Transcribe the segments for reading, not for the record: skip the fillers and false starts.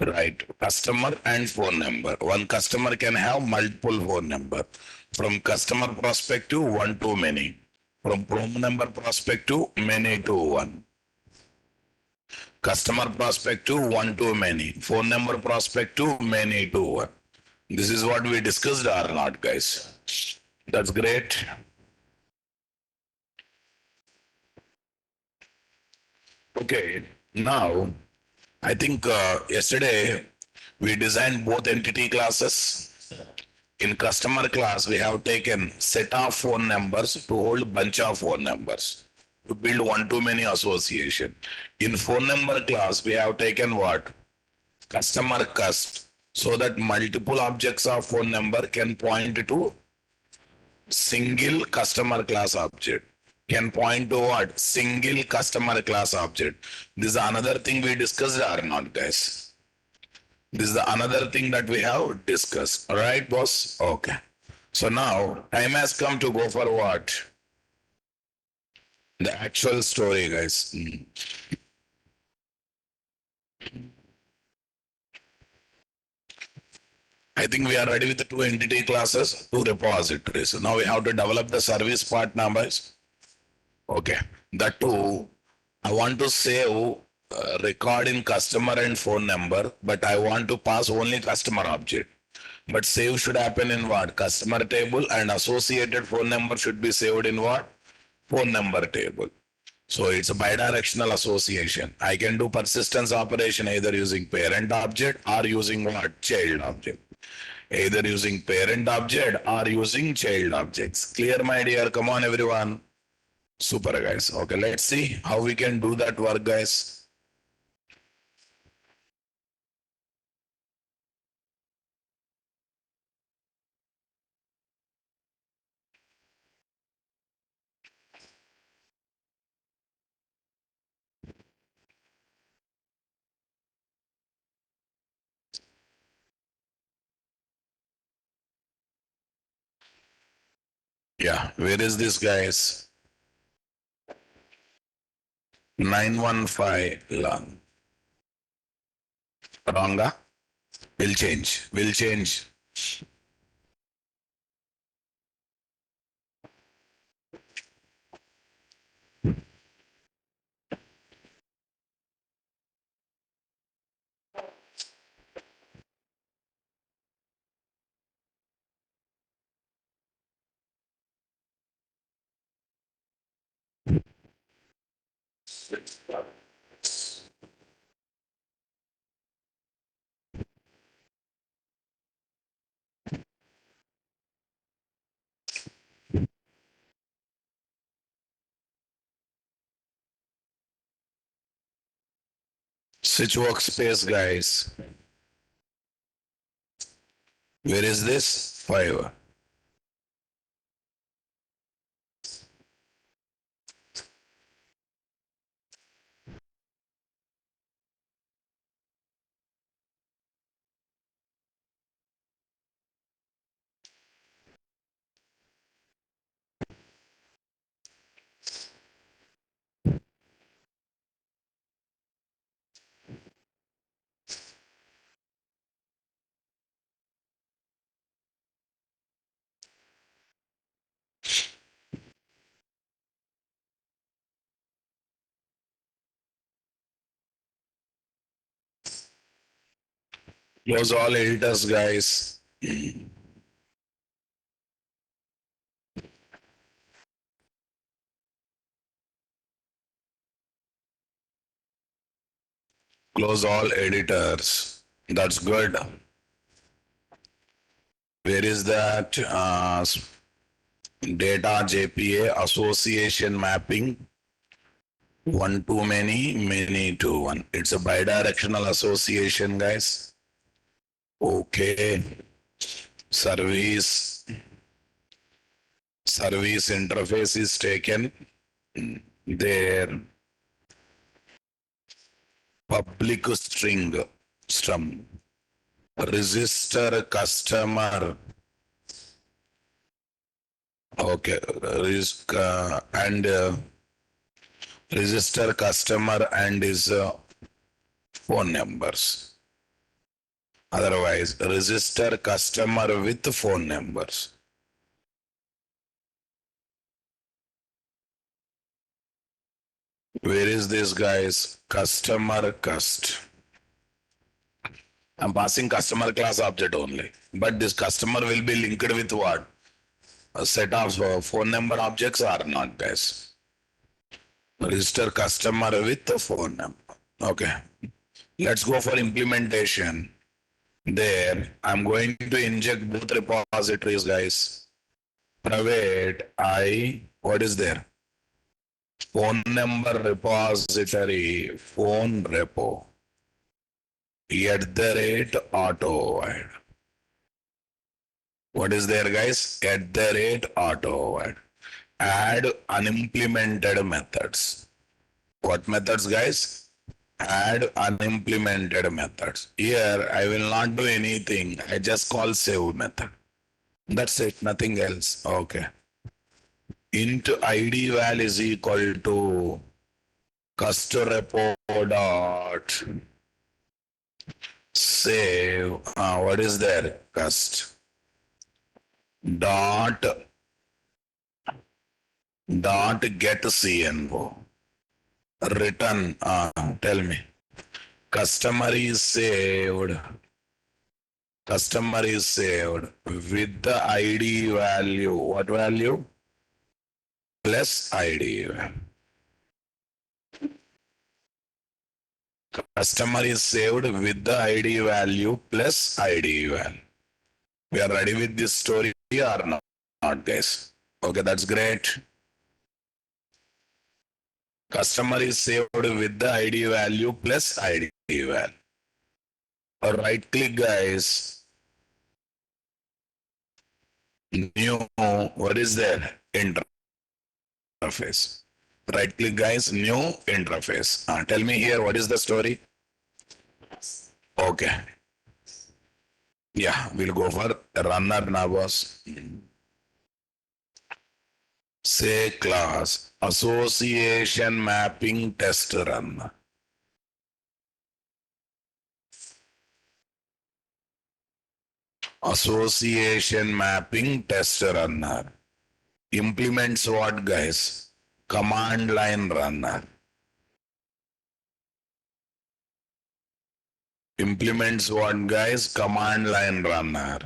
Right. Customer and phone number. One customer can have multiple phone number. From customer perspective, one to many. From phone number perspective, many to one. Customer perspective, one to many. Phone number perspective, many to one. This is what we discussed or not, guys? That's great. Okay. Now, I think yesterday we designed both entity classes. In customer class, we have taken set of phone numbers to hold bunch of phone numbers to build one-to-many association. In phone number class, we have taken what? Customer cust, so that multiple objects of phone number can point to single customer class object. Can point to what? Single customer class object. This is another thing we discussed or not, guys? This is another thing that we have discussed. All right, boss? Okay. So now time has come to go for what? The actual story, guys. I think we are ready with the two entity classes, two repositories. So now we have to develop the service part numbers. Okay. That too, I want to save record in customer and phone number, but I want to pass only customer object. But save should happen in what? Customer table, and associated phone number should be saved in what? Phone number table. So it's a bidirectional association. I can do persistence operation either using parent object or using what? Child object. Either using parent object or using child objects. Clear, my dear? Come on, everyone. Super, guys. Okay, let's see how we can do that work, guys. Yeah, where is this, guys? 915 long. Wronga? Will change. Will change. Switch workspace, guys. Where is this? 5. Close all editors, guys. Close all editors. That's good. Where is that? Data JPA association mapping. One to many, many to one. It's a bidirectional association, guys. Okay. Service. Service interface is taken. There. Public string. Register customer. Okay. Risk and register customer and his phone numbers. Otherwise, register customer with phone numbers. Where is this guys? Customer cust. I'm passing customer class object only. But this customer will be linked with what? A set of phone number objects or not, guys? Register customer with the phone number. Okay. Let's go for implementation. There, I'm going to inject both repositories, guys. Private, what is there? Phone number repository, phone repo, @auto. What is there, guys? @auto. Add unimplemented methods. What methods, guys? Add unimplemented methods. Here, I will not do anything. I just call save method. That's it, nothing else. Okay. Int id val is equal to cust-repo dot save. What is there? Cust dot get cnvo. Return. Tell me. Customer is saved. Customer is saved with the ID value. What value? Plus ID value. Customer is saved with the ID value plus ID value. We are ready with this story or not, guys? Okay, that's great. Customer is saved with the ID value plus ID value. Right click, guys. New, what is there? Interface. Right click, guys, new interface. Tell me here, what is the story? Okay. Yeah, we'll go for runner now, boss. Say class association mapping test run. Association mapping test runner. Implements what, guys? Command line runner. Implements what, guys? Command line runner.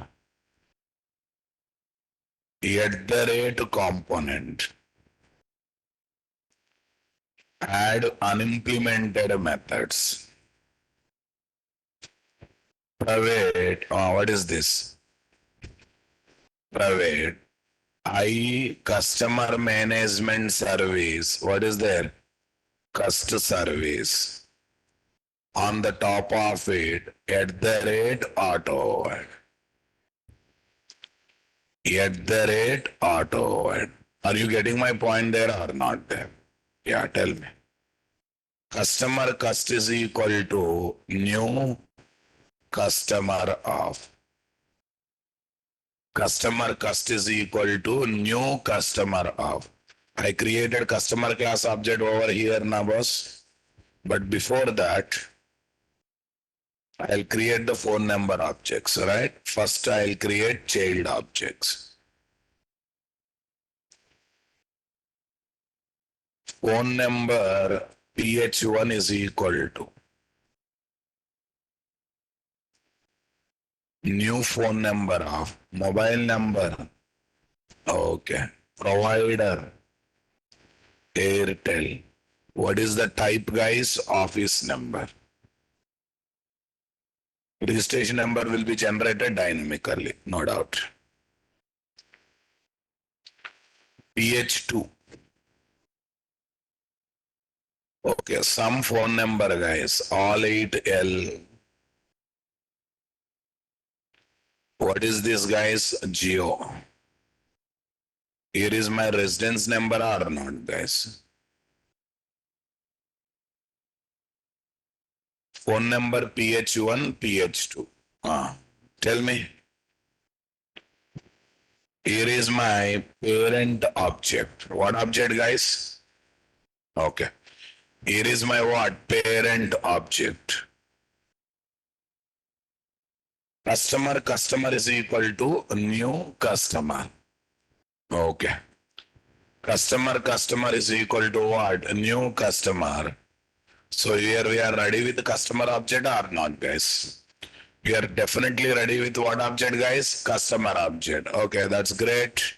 @component. Add unimplemented methods. Private, what is this? Private, customer management service. What is there? Cust service. On the top of it, @auto. @auto. Are you getting my point there or not there? Yeah, tell me. Customer cust is equal to new customer of. Customer cust is equal to new customer of. I created customer class object over here now, boss. But before that, I'll create the phone number objects, right? First, I'll create child objects. Phone number ph1 is equal to new phone number of mobile number. Okay. Provider Airtel. What is the type, guys? Office number. Registration number will be generated dynamically, no doubt. ph2. Okay, some phone number, guys. All 8L. What is this, guys? Geo. Here is my residence number or not, guys? Phone number ph1, ph2. Tell me. Here is my parent object. What object, guys? Okay. Here is my what? Parent object. Customer is equal to new customer. Okay. Customer is equal to what? New customer. So here we are ready with the customer object or not, guys? We are definitely ready with what object, guys? Customer object. Okay, that's great.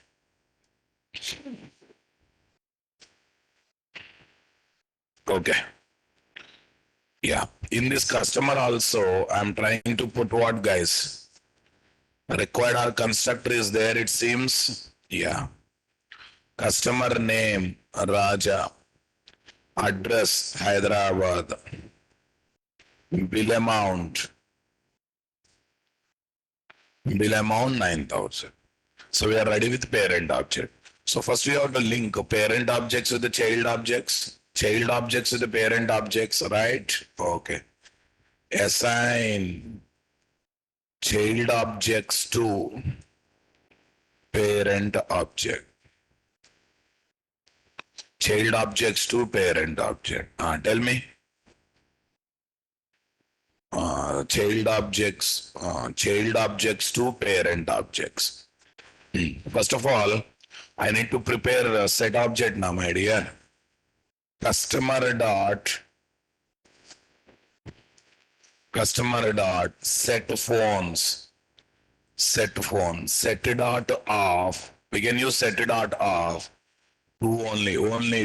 Okay. Yeah. In this customer also, I'm trying to put what, guys? Required our constructor is there, it seems. Yeah. Customer name, Raja. Address, Hyderabad. Bill amount 9,000. So we are ready with parent object. So first we have to link parent objects with the child objects with the parent objects, right? Okay. Assign child objects to parent object. Child objects to parent object. Tell me. Child objects to parent objects. First of all, I need to prepare a set object now, my dear. Customer dot set phones. Set dot off. We can use set dot off. Two only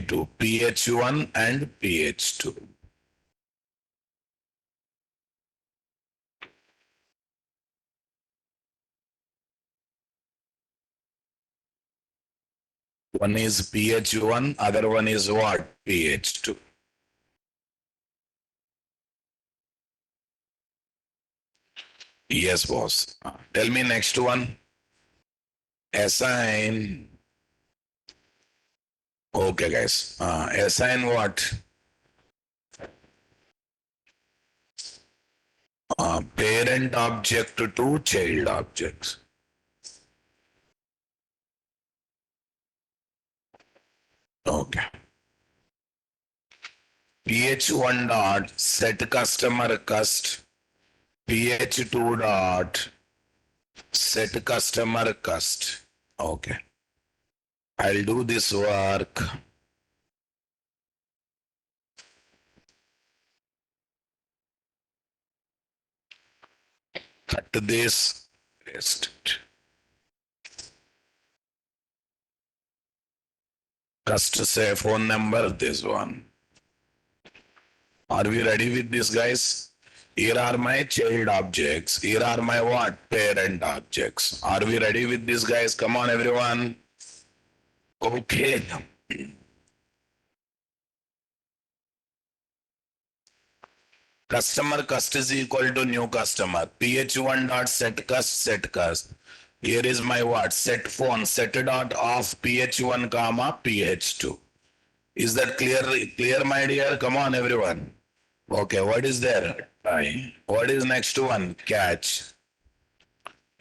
two. PH1 and PH2. One is PH1, other one is what? PH2. Yes, boss. Tell me next one. Assign. Okay, guys. Assign what? Parent object to child objects. Okay. PH1 dot set customer cust. PH2 dot set customer cust. Okay. I'll do this work. Cut this. Paste it. Cust say phone number, this one. Are we ready with this, guys? Here are my child objects. Here are my what? Parent objects. Are we ready with this, guys? Come on, everyone. Okay. Customer cust is equal to new customer. PH1 dot set cust. Here is my what? Set phone. Set dot off PH1 comma PH2. Is that clear, my dear? Come on, everyone. Okay, what is there? What is next one? Catch.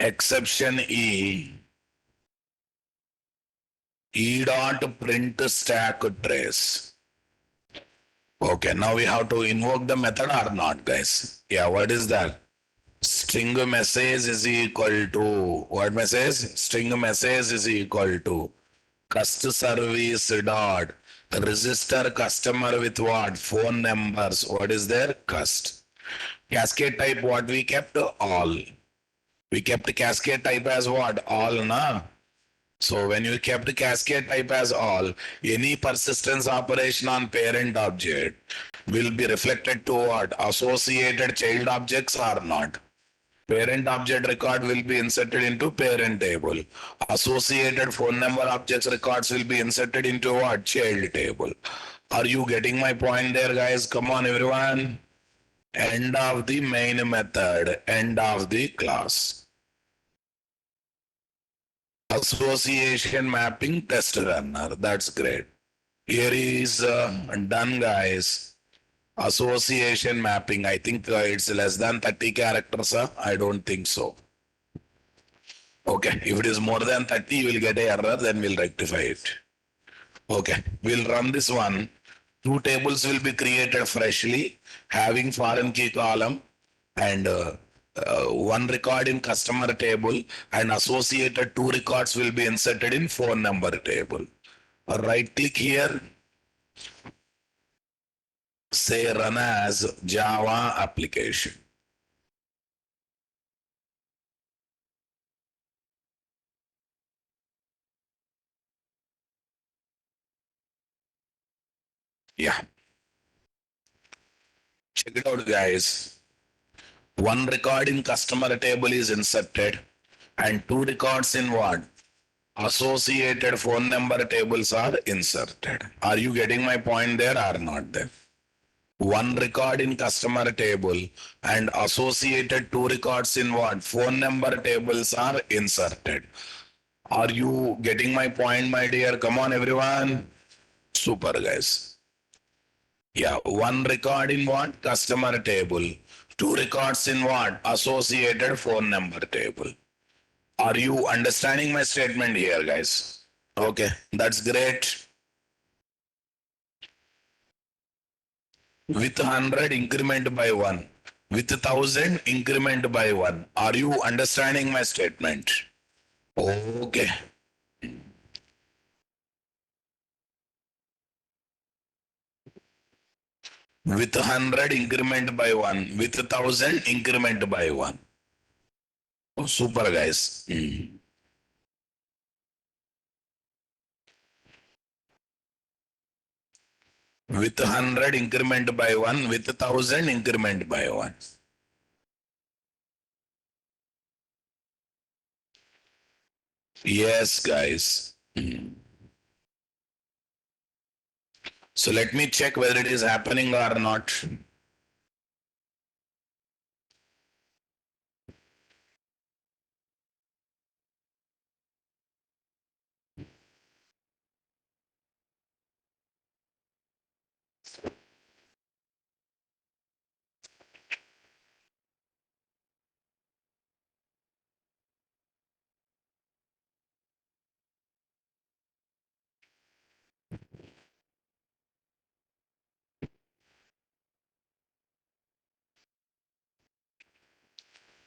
Exception E. E dot print stack trace. Okay, now we have to invoke the method or not, guys? Yeah, what is that? String message is equal to what message? String message is equal to cust service dot register customer with what? Phone numbers. What is there? Cust. Cascade type what we kept? All. We kept cascade type as what? All, na? So when you kept cascade type as all, any persistence operation on parent object will be reflected to what? Associated child objects or not. Parent object record will be inserted into parent table. Associated phone number objects records will be inserted into what? Child table. Are you getting my point there, guys? Come on, everyone. End of the main method. End of the class. Association mapping test runner. That's great. Here is done, guys. Association mapping. I think it's less than 30 characters. I don't think so. Okay. If it is more than 30, you will get an error. Then we'll rectify it. Okay. We'll run this one. Two tables will be created freshly, having foreign key column and one record in customer table and associated two records will be inserted in phone number table. Right click here, say run as Java application. Yeah, check it out, guys. One record in customer table is inserted and two records in what? Associated phone number tables are inserted. Are you getting my point there or not there? One record in customer table and associated two records in what? Phone number tables are inserted. Are you getting my point, my dear? Come on, everyone. Super, guys. Yeah, one record in what? Customer table. Two records in what? Associated phone number table. Are you understanding my statement here, guys? Okay, that's great. With 100 increment by 1. With 1000 increment by 1. Are you understanding my statement? Okay. With 100 increment by 1. With 1000 increment by 1. Oh, super, guys. With 100 increment by 1. With 1000 increment by 1. Yes, guys. So let me check whether it is happening or not.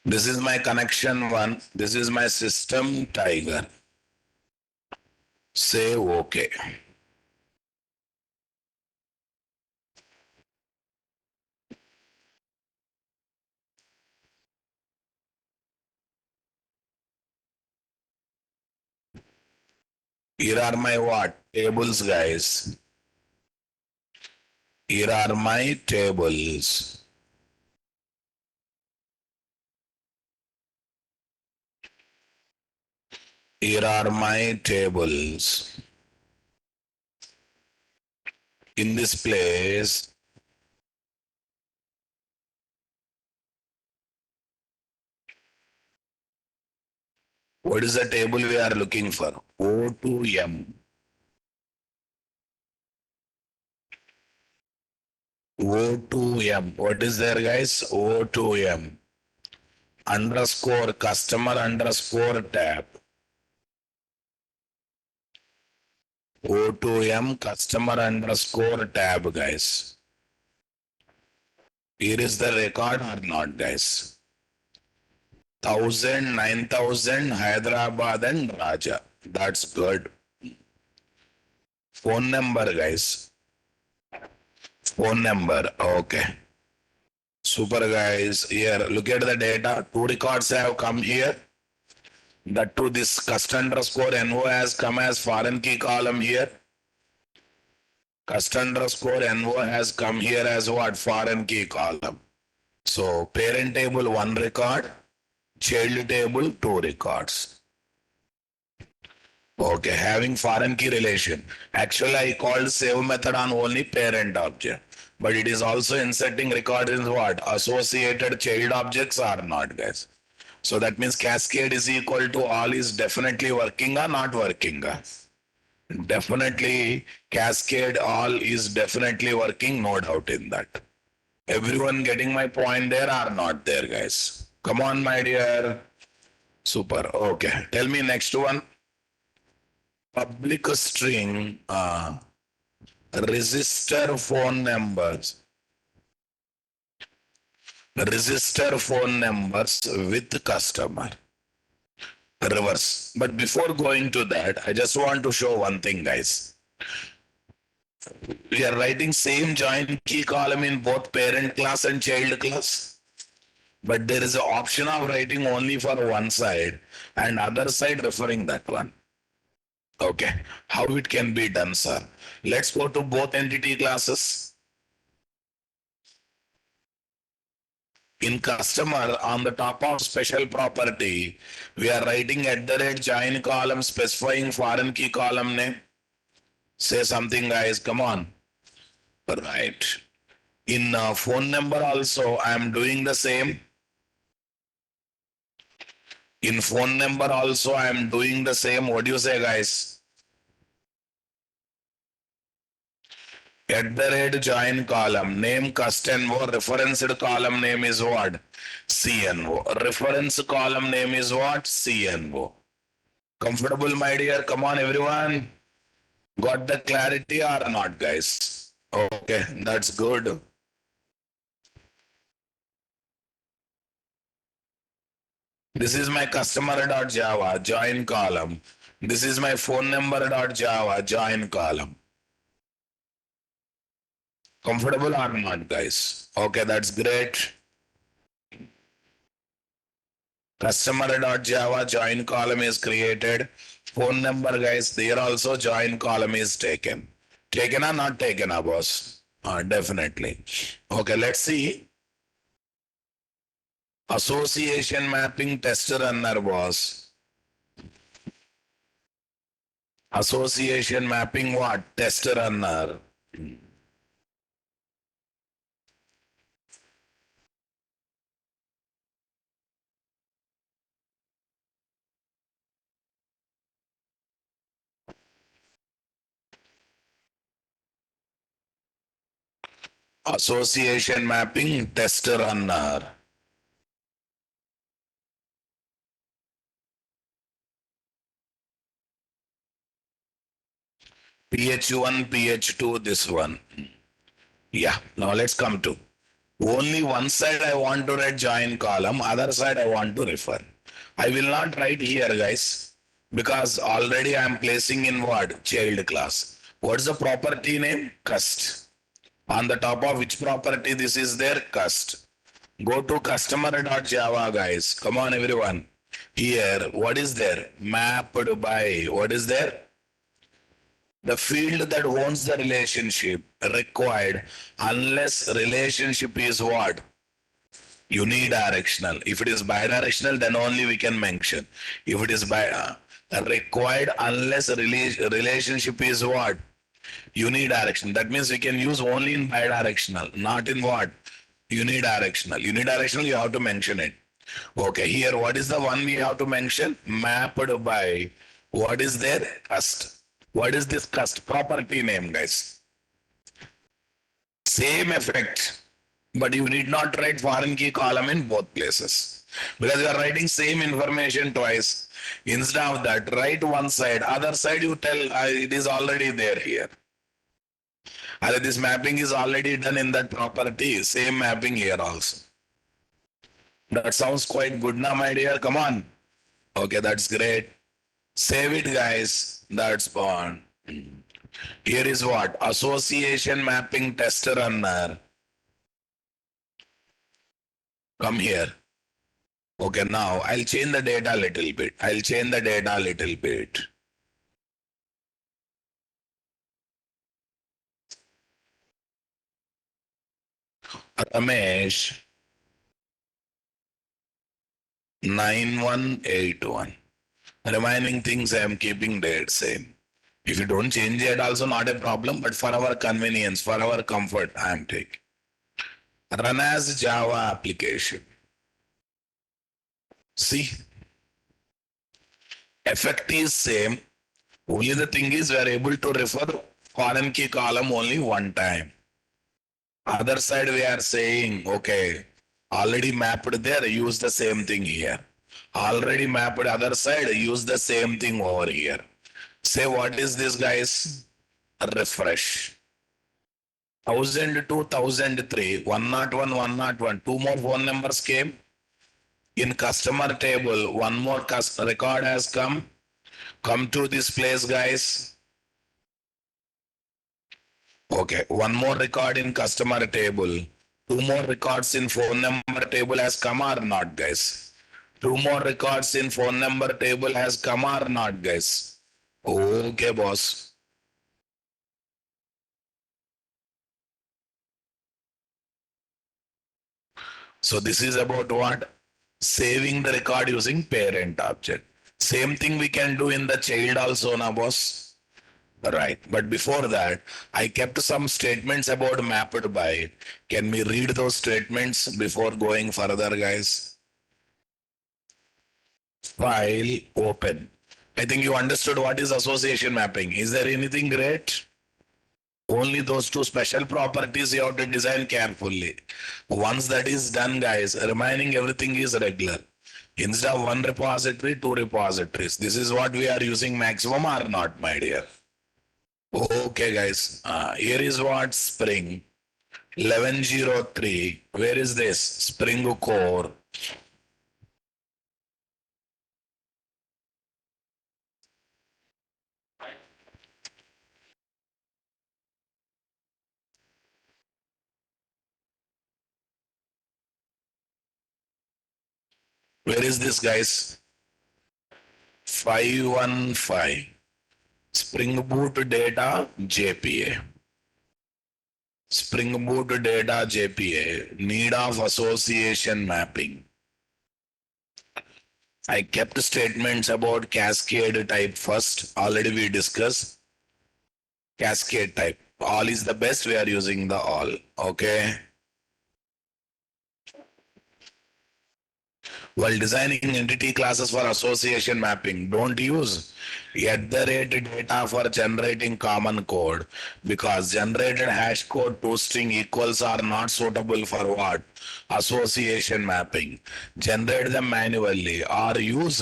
This is my connection one. This is my system tiger. Say okay. Here are my what? Tables, guys. Here are my tables. Here are my tables. In this place, what is the table we are looking for? O2M. O2M. What is there, guys? O2M. Underscore customer underscore tab. O2M customer underscore tab, guys. Here is the record or not, guys? 1000, 9000, Hyderabad and Raja. That's good. Phone number, guys. Phone number. Okay. Super, guys. Here, look at the data. Two records have come here. That to this cust underscore NO has come as foreign key column here. Cust underscore NO has come here as what? Foreign key column. So parent table one record, child table two records. Okay, having foreign key relation. Actually, I called save method on only parent object. But it is also inserting records in what? Associated child objects are not, guys. So that means cascade is equal to all is definitely working or not working. Definitely cascade all is definitely working, no doubt in that. Everyone getting my point there or not there, guys? Come on, my dear. Super. Okay. Tell me next one. Public string register phone numbers. register phone numbers with customer. Reverse. But before going to that, I just want to show one thing, guys. We are writing same join key column in both parent class and child class. But there is an option of writing only for one side and other side referring that one. Okay. How it can be done, sir? Let's go to both entity classes. In customer, on the top of special property, we are writing at the rate join column specifying foreign key column name. Say something, guys. Come on. Right. In phone number also, I am doing the same. In phone number also, I am doing the same. What do you say, guys? At the rate join column, name customer, referenced column name is what? CNO. Reference column name is what? CNO. Comfortable, my dear? Come on, everyone. Got the clarity or not, guys? Okay, that's good. This is my customer.java, join column. This is my phone number.java, join column. Comfortable or not, guys? Okay, that's great. Customer.java join column is created. Phone number, guys, there also join column is taken. Taken or not taken, boss? Definitely. Okay, let's see. Association mapping test runner, boss. Association mapping what? Test runner. Association mapping test runner. PH1, PH2, this one. Yeah, now let's come to. Only one side I want to write join column, other side I want to refer. I will not write here, guys, because already I am placing in what? Child class. What's the property name? Cust. On the top of which property this is there? Cust. Go to customer.java, guys. Come on, everyone. Here, what is there? Mapped by, what is there? The field that owns the relationship required unless relationship is what? Unidirectional. If it is bidirectional, then only we can mention. If it is required unless relationship is what? Unidirectional. That means we can use only in bidirectional, not in what? Unidirectional. Unidirectional, you have to mention it. Okay, here what is the one we have to mention? Mapped by, what is there? Cust. What is this cust? Property name, guys. Same effect, but you need not write foreign key column in both places. Because you are writing same information twice. Instead of that, write one side, other side you tell it is already there here. This mapping is already done in that property, same mapping here also. That sounds quite good now, my dear. Come on. Okay, that's great. Save it, guys. That's fun. Here is what? Association mapping test runner. Come here. Okay, now I'll change the data a little bit. I'll change the data a little bit. Ramesh 9181. Remaining things I am keeping date same. If you don't change it, also not a problem, but for our convenience, for our comfort, I am taking. Run as Java application. See, effect is same. Only the thing is we are able to refer foreign key column only one time. Other side we are saying, okay, already mapped there, use the same thing here. Already mapped other side, use the same thing over here. Say what is this, guys? Refresh. 1000 to 1003, 101, 101, two more phone numbers came. In customer table, one more record has come. Come to this place, guys. Okay, one more record in customer table. Two more records in phone number table has come or not, guys? Two more records in phone number table has come or not, guys? Okay, boss. So this is about what? Saving the record using parent object. Same thing we can do in the child also, na boss? Right. But before that, I kept some statements about mapped by. Can we read those statements before going further, guys? File open. I think you understood what is association mapping. Is there anything great? Only those two special properties you have to design carefully. Once that is done, guys, remaining everything is regular. Instead of one repository, two repositories. This is what we are using maximum or not, my dear. Okay, guys. Here is what Spring 1103. Where is this? Spring core. Where is this, guys? 515. Spring Boot data JPA. Spring Boot data JPA. Need of association mapping. I kept statements about cascade type first. Already we discussed cascade type. All is the best. We are using the all. Okay. While designing entity classes for association mapping, don't use at the rate data for generating common code because generated hash code toString equals are not suitable for what? Association mapping. Generate them manually or use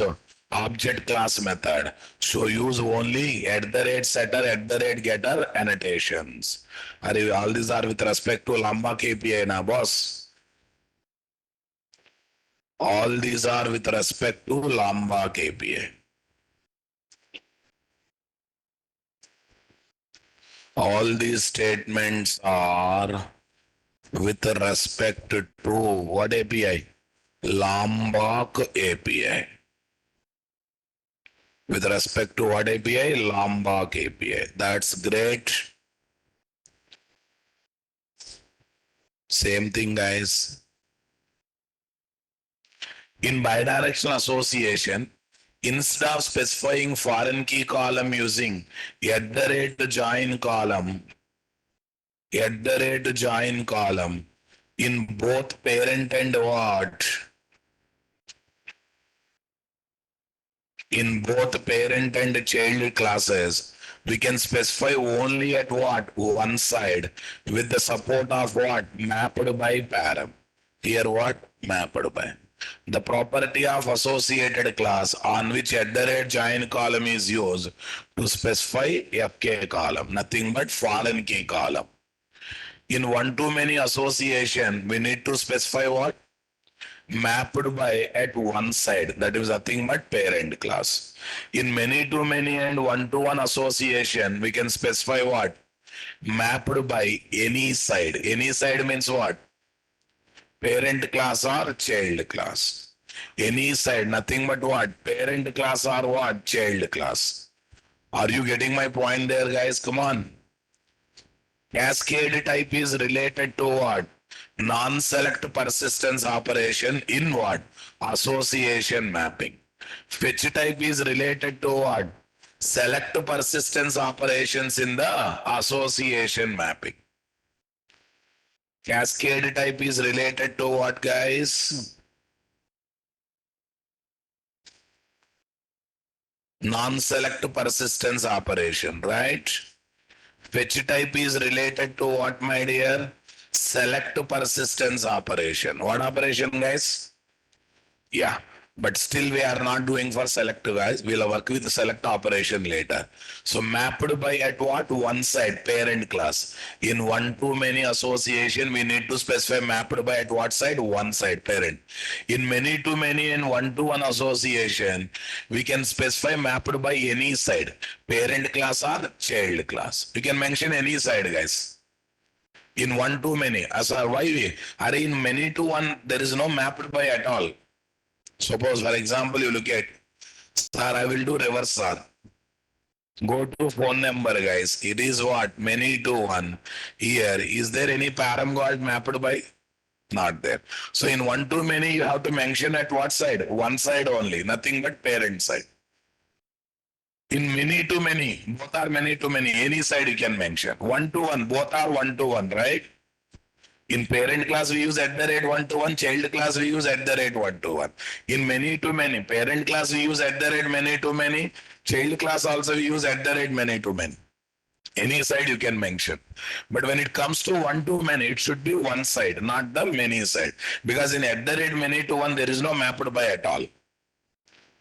object class method. So use only at the rate setter, at the rate getter annotations. All these are with respect to Lambda KPI na boss. All these are with respect to Lambda KPI. All these statements are with respect to what API? Lombok API. With respect to what API? Lombok API. That's great. Same thing, guys. In bidirectional association, instead of specifying foreign key column using at the rate join column, at the rate join column in both parent and what? In both parent and child classes, we can specify only at what? One side with the support of what? Mapped by param. Here what? Mapped by. The property of associated class on which at the rate join column is used to specify FK column, nothing but foreign key column. In one-to-many association, we need to specify what? Mapped by at one side, that is nothing but parent class. In many-to-many and one-to-one association, we can specify what? Mapped by any side. Any side means what? Parent class or child class. Any side, nothing but what? Parent class or what? Child class. Are you getting my point there, guys? Come on. Cascade type is related to what? Non-select persistence operation in what? Association mapping. Fetch type is related to what? Select persistence operations in the association mapping. Cascade type is related to what, guys? Non-select persistence operation, right? Fetch type is related to what, my dear? Select persistence operation. What operation, guys? Yeah. But still we are not doing for select, guys. We'll work with the select operation later. So mapped by at what? One side, parent class. In one to many association, we need to specify mapped by at what side? One side, parent. In many to many and one to one association, we can specify mapped by any side, parent class or child class. You can mention any side, guys. In one to many, as why we are in many to one, there is no mapped by at all. Suppose, for example, you look at, sir, I will do reverse, sir. Go to phone number, guys. It is what? Many to one. Here, is there any param got mapped by? Not there. So in one to many, you have to mention at what side? One side only, nothing but parent side. In many to many, both are many to many. Any side you can mention. One to one, both are one to one, right? In parent class, we use at the rate one to one. Child class, we use at the rate one to one. In many to many, parent class, we use at the rate many to many. Child class also we use at the rate many to many. Any side you can mention. But when it comes to one to many, it should be one side, not the many side. Because in at the rate many to one, there is no mapped by at all.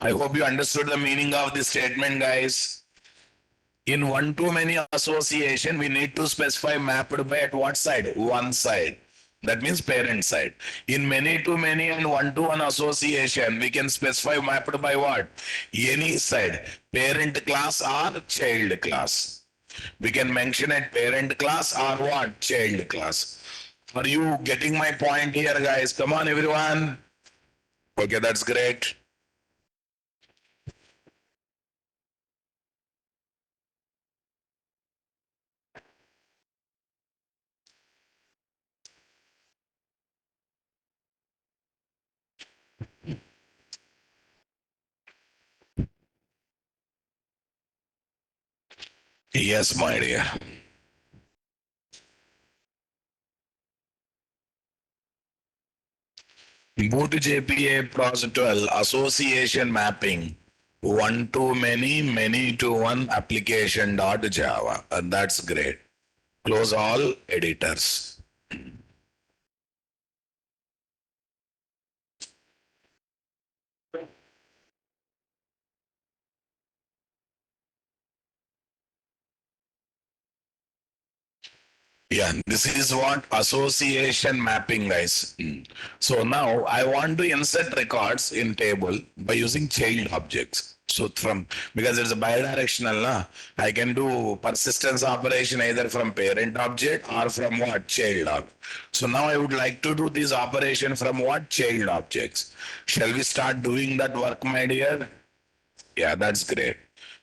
I hope you understood the meaning of this statement, guys. In one to many association, we need to specify mapped by at what side? One side. That means parent side. In many to many and one to one association, we can specify mapped by what? Any side. Parent class or child class. We can mention it parent class or what? Child class. Are you getting my point here, guys? Come on, everyone. Okay, that's great. Yes, my dear. Go to JPA Process 12 Association Mapping. One to many, many to one application dot Java. That's great. Close all editors. Yeah, this is what association mapping, guys. So now I want to insert records in table by using child objects. So from, because it's a bidirectional, I can do persistence operation either from parent object or from what? Child object. So now I would like to do this operation from what? Child objects. Shall we start doing that work, my dear? Yeah, that's great.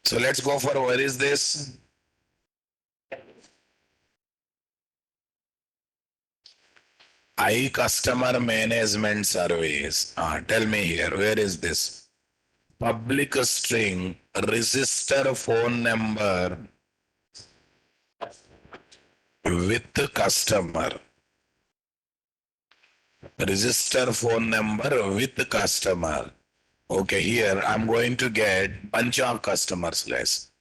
So let's go for, where is this? I customer management service. Tell me here, where is this? Public string, register phone number with customer. Register phone number with customer. Okay, here I'm going to get bunch of customers, guys.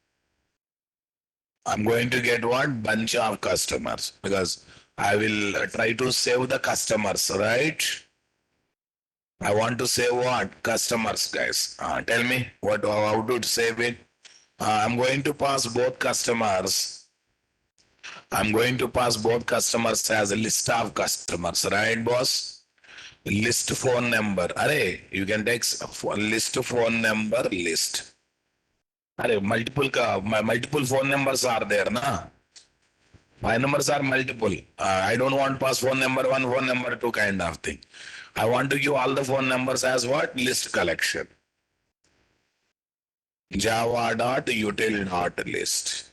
I'm going to get what? Bunch of customers, because I will try to save the customers, right? I want to save what? Customers, guys. Tell me what, how to save it. I'm going to pass both customers. I'm going to pass both customers as a list of customers, right, boss? List phone number. Array, you can take list phone number list. Array, multiple phone numbers are there, na? My numbers are multiple. I don't want pass phone number one, phone number two kind of thing. I want to give all the phone numbers as what? List collection. Java.util.list.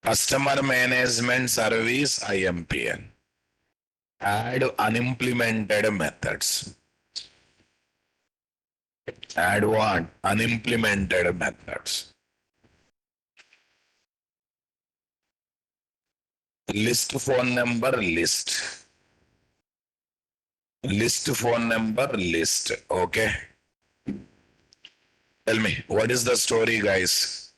Customer Management Service IMPN. Add unimplemented methods. Add what? Unimplemented methods. List phone number list. List phone number list. Okay. Tell me, what is the story, guys?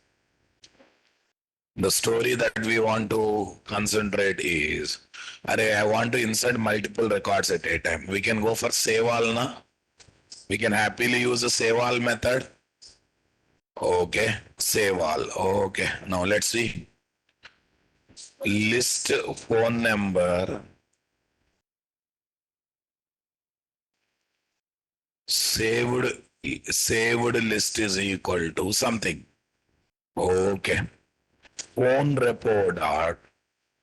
The story that we want to concentrate is Array, I want to insert multiple records at a time. We can go for save all na. We can happily use the save all method. Okay, save all. Okay, now let's see. List phone number. Saved list is equal to something. Okay. Phone repo dot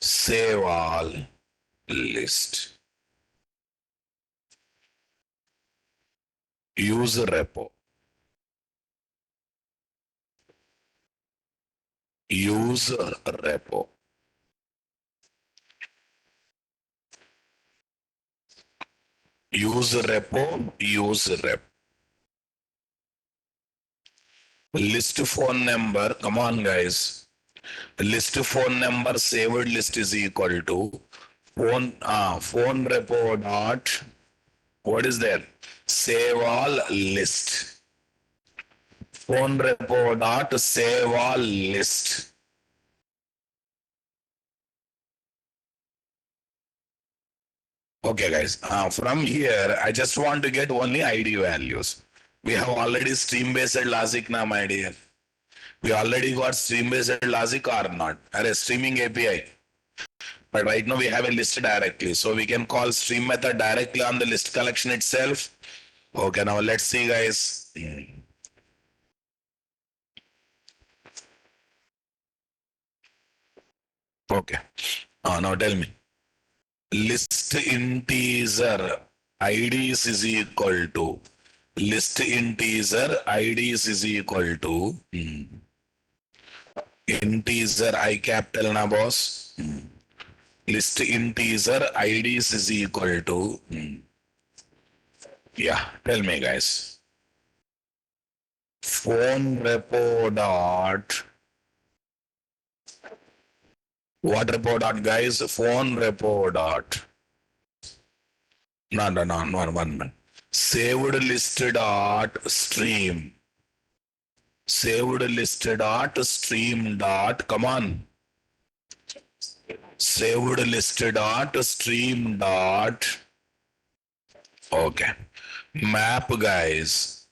save all list. Use repo. Use repo. Use repo. Use rep. List phone number. Come on, guys. List phone number saved list is equal to phone repo dot what is there? Save all list. Phone repo dot save all list. Okay, guys. From here, I just want to get only ID values. We have already stream-based logic now, my dear. We already got stream-based logic or not? Or streaming API. But right now we have a list directly. So we can call stream method directly on the list collection itself. Okay, now let's see, guys. Okay. Now tell me. List integer IDs is equal to list integer IDs is equal to integer I capital na boss. List integer IDs is equal to yeah, tell me, guys. Phone repo dot what repo dot, guys? Phone repo dot no one. Saved list dot stream. Saved list dot stream dot come on. Saved list dot stream dot okay. Map, guys.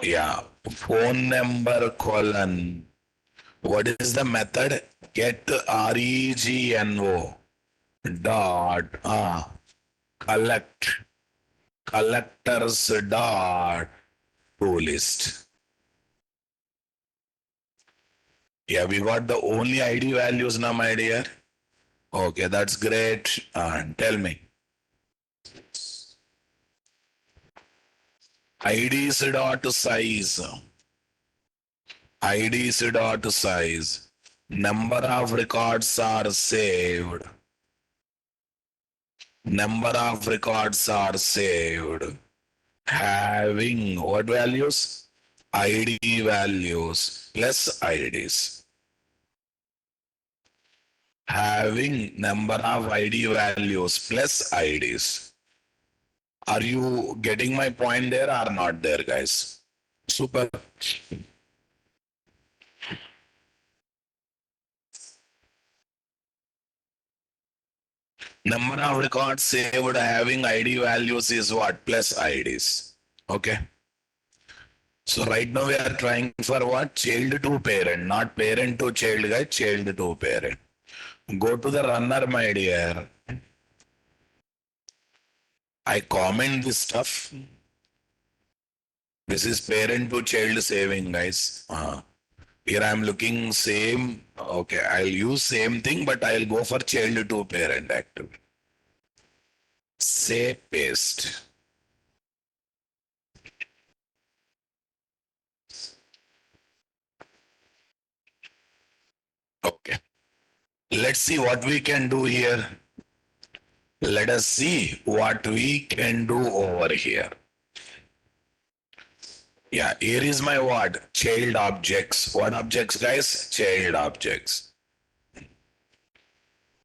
Yeah. Phone number colon. What is the method? Get regno dot collect collectors dot to list. Yeah, we got the only ID values now, my dear. Okay, that's great. Tell me. IDs dot size. IDs dot size. Number of records are saved. Number of records are saved. Having what values? ID values plus IDs. Having number of ID values plus IDs. Are you getting my point there or not there, guys? Super. Number of records saved having ID values is what? Plus IDs. Okay. So right now we are trying for what? Child to parent, not parent to child, guys. Child to parent. Go to the runner, my dear. I comment this stuff. This is parent to child saving, guys. Here I am looking same. Okay, I'll use same thing, but I'll go for child to parent active. Say paste. Okay. Let's see what we can do here. Let us see what we can do over here. Yeah, here is my what? Child objects. What objects, guys? Child objects.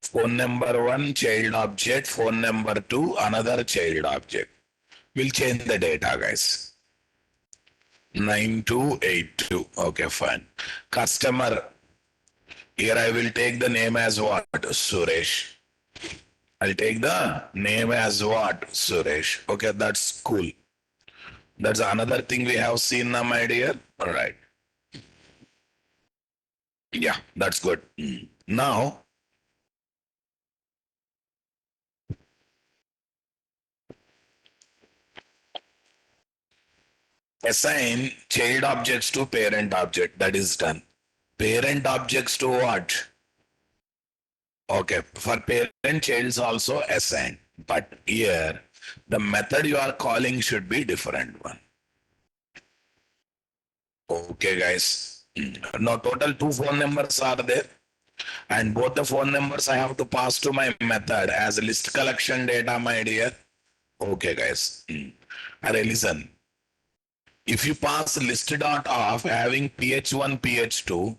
Phone number 1, child object. Phone number 2, another child object. We'll change the data, guys. 9282. Okay, fine. Customer. Here I will take the name as what? Suresh. I'll take the name as what? Suresh. Okay, that's cool. That's another thing we have seen now, my dear. All right. Yeah, that's good. Now, assign child objects to parent object. That is done. Parent objects to what? Okay, for parent child is also assigned. But here, the method you are calling should be different one. Okay, guys. Now, total two phone numbers are there. And both the phone numbers I have to pass to my method as list collection data, my dear. Okay, guys. Array, listen. If you pass list dot of having ph1, ph2,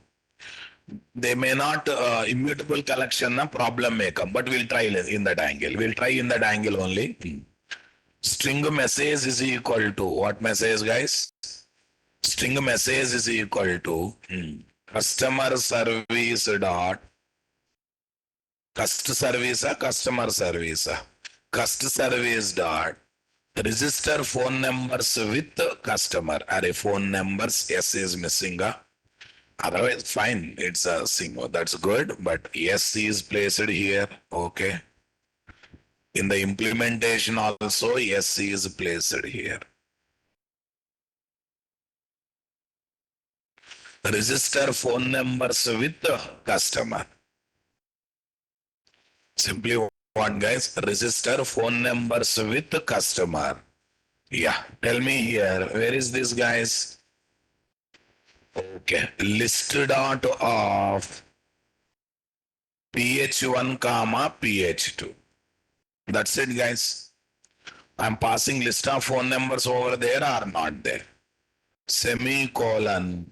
they may not immutable collection a problem may come, but we'll try in that angle. We'll try in that angle only. String message is equal to what message, guys? String message is equal to customer service dot customer service cust service dot register phone numbers with customer. Array phone numbers s is missing. Otherwise fine, it's a single, that's good, but s is placed here. Okay, in the implementation also s is placed here. Register phone numbers with customer. Simply one, guys, register phone numbers with customer. Yeah, tell me here, where is this, guys? Okay, list dot of ph1 comma ph2. That's it, guys. I'm passing list of phone numbers over there or not there. Semicolon.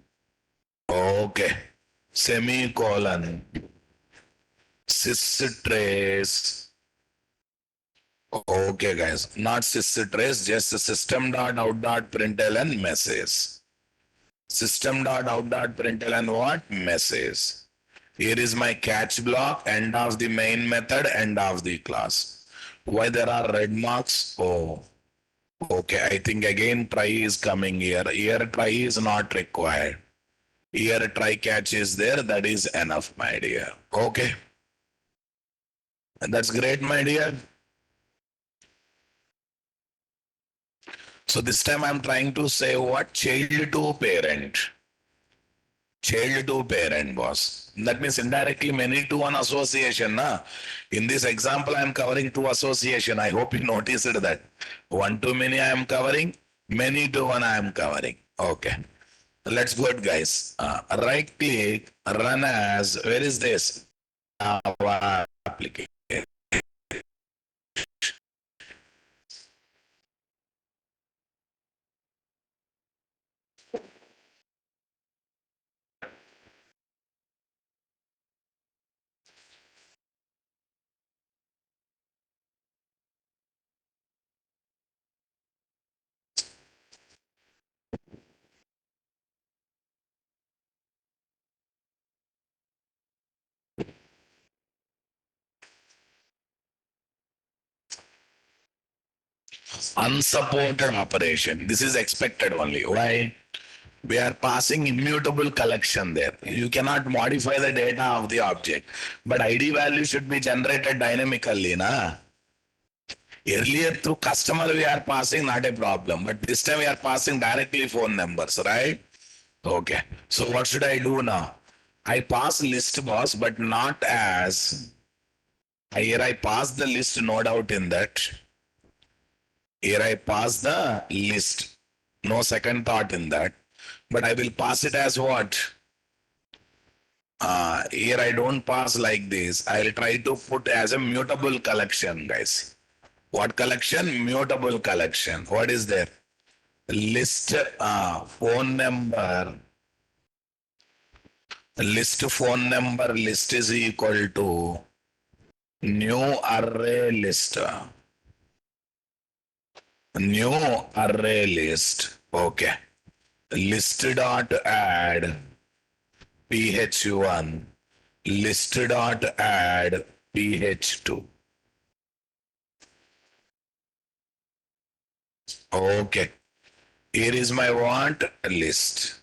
Okay, semicolon. Systrace. Okay, guys, not systrace, just system dot out dot println message. System dot out dot println what? Message. Here is my catch block, end of the main method, end of the class. Why there are red marks? Oh, okay, I think again try is coming here. Here try is not required. Here try catch is there, that is enough, my dear. Okay. And that's great, my dear. So this time I'm trying to say what? Child to parent. Child to parent, boss. That means indirectly many to one association. Na? In this example, I am covering two association. I hope you noticed that. One to many I am covering, many to one I am covering. Okay. Let's go, guys. Right click, run as, where is this? Our application. Unsupported operation. This is expected only. Why? We are passing immutable collection there. You cannot modify the data of the object, but ID value should be generated dynamically. Na? Earlier through customer we are passing, not a problem, but this time we are passing directly phone numbers, right? Okay. So what should I do now? I pass list, boss, but not as. Here I pass the list, no doubt in that. Here I pass the list. No second thought in that. But I will pass it as what? Here I don't pass like this. I'll try to put as a mutable collection, guys. What collection? Mutable collection. What is there? List phone number. List phone number list is equal to new array list. New array list. Okay. List dot add ph1. List dot add ph2. Okay. Here is my want list.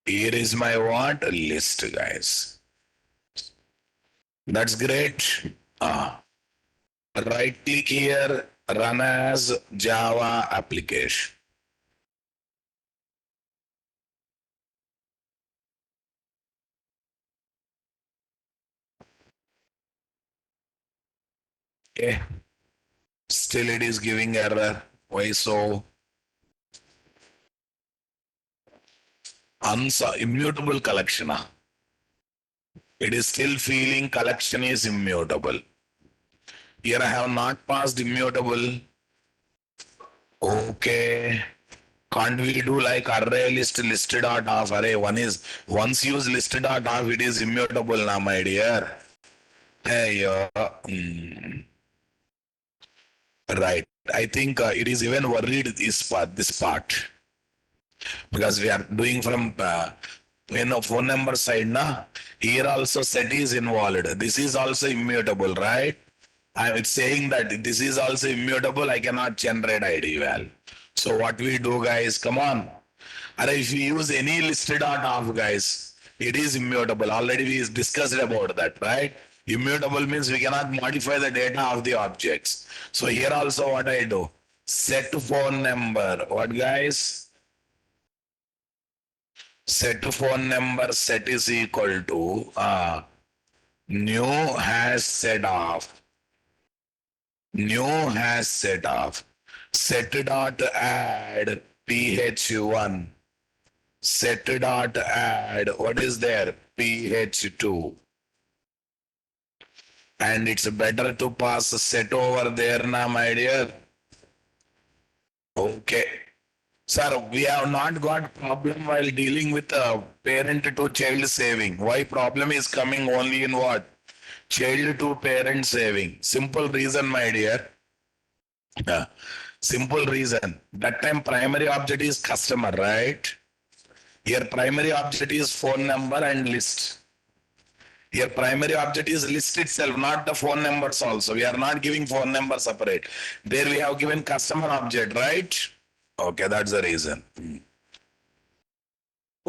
Here is my want list, guys. That's great. Right click here, run as Java application. Okay. Still it is giving error. Why so? Immutable collection. It is still feeling collection is immutable. Here I have not passed immutable. Okay. Can't we do like array list dot half array? One is once use list dot half, it is immutable now, my dear. Hey, right. I think it is even worried this part because we are doing from phone number side na. Here also set is involved. This is also immutable, right? It's saying that this is also immutable. I cannot generate ID val. So what we do, guys? Come on. And if we use any listed of guys, it is immutable. Already we discussed about that, right? Immutable means we cannot modify the data of the objects. So here also what I do? Set phone number. What guys? Set phone number set is equal to new hash set of. New hash set of. Set dot add ph1. Set dot add, what is there? ph2. And it's better to pass set over there now, my dear. Okay. Sir, we have not got problem while dealing with parent to child saving. Why problem is coming only in what? Child to parent saving. Simple reason, my dear. Simple reason. That time primary object is customer, right? Here primary object is phone number and list. Here primary object is list itself, not the phone numbers also. We are not giving phone number separate. There we have given customer object, right? Okay, that's the reason.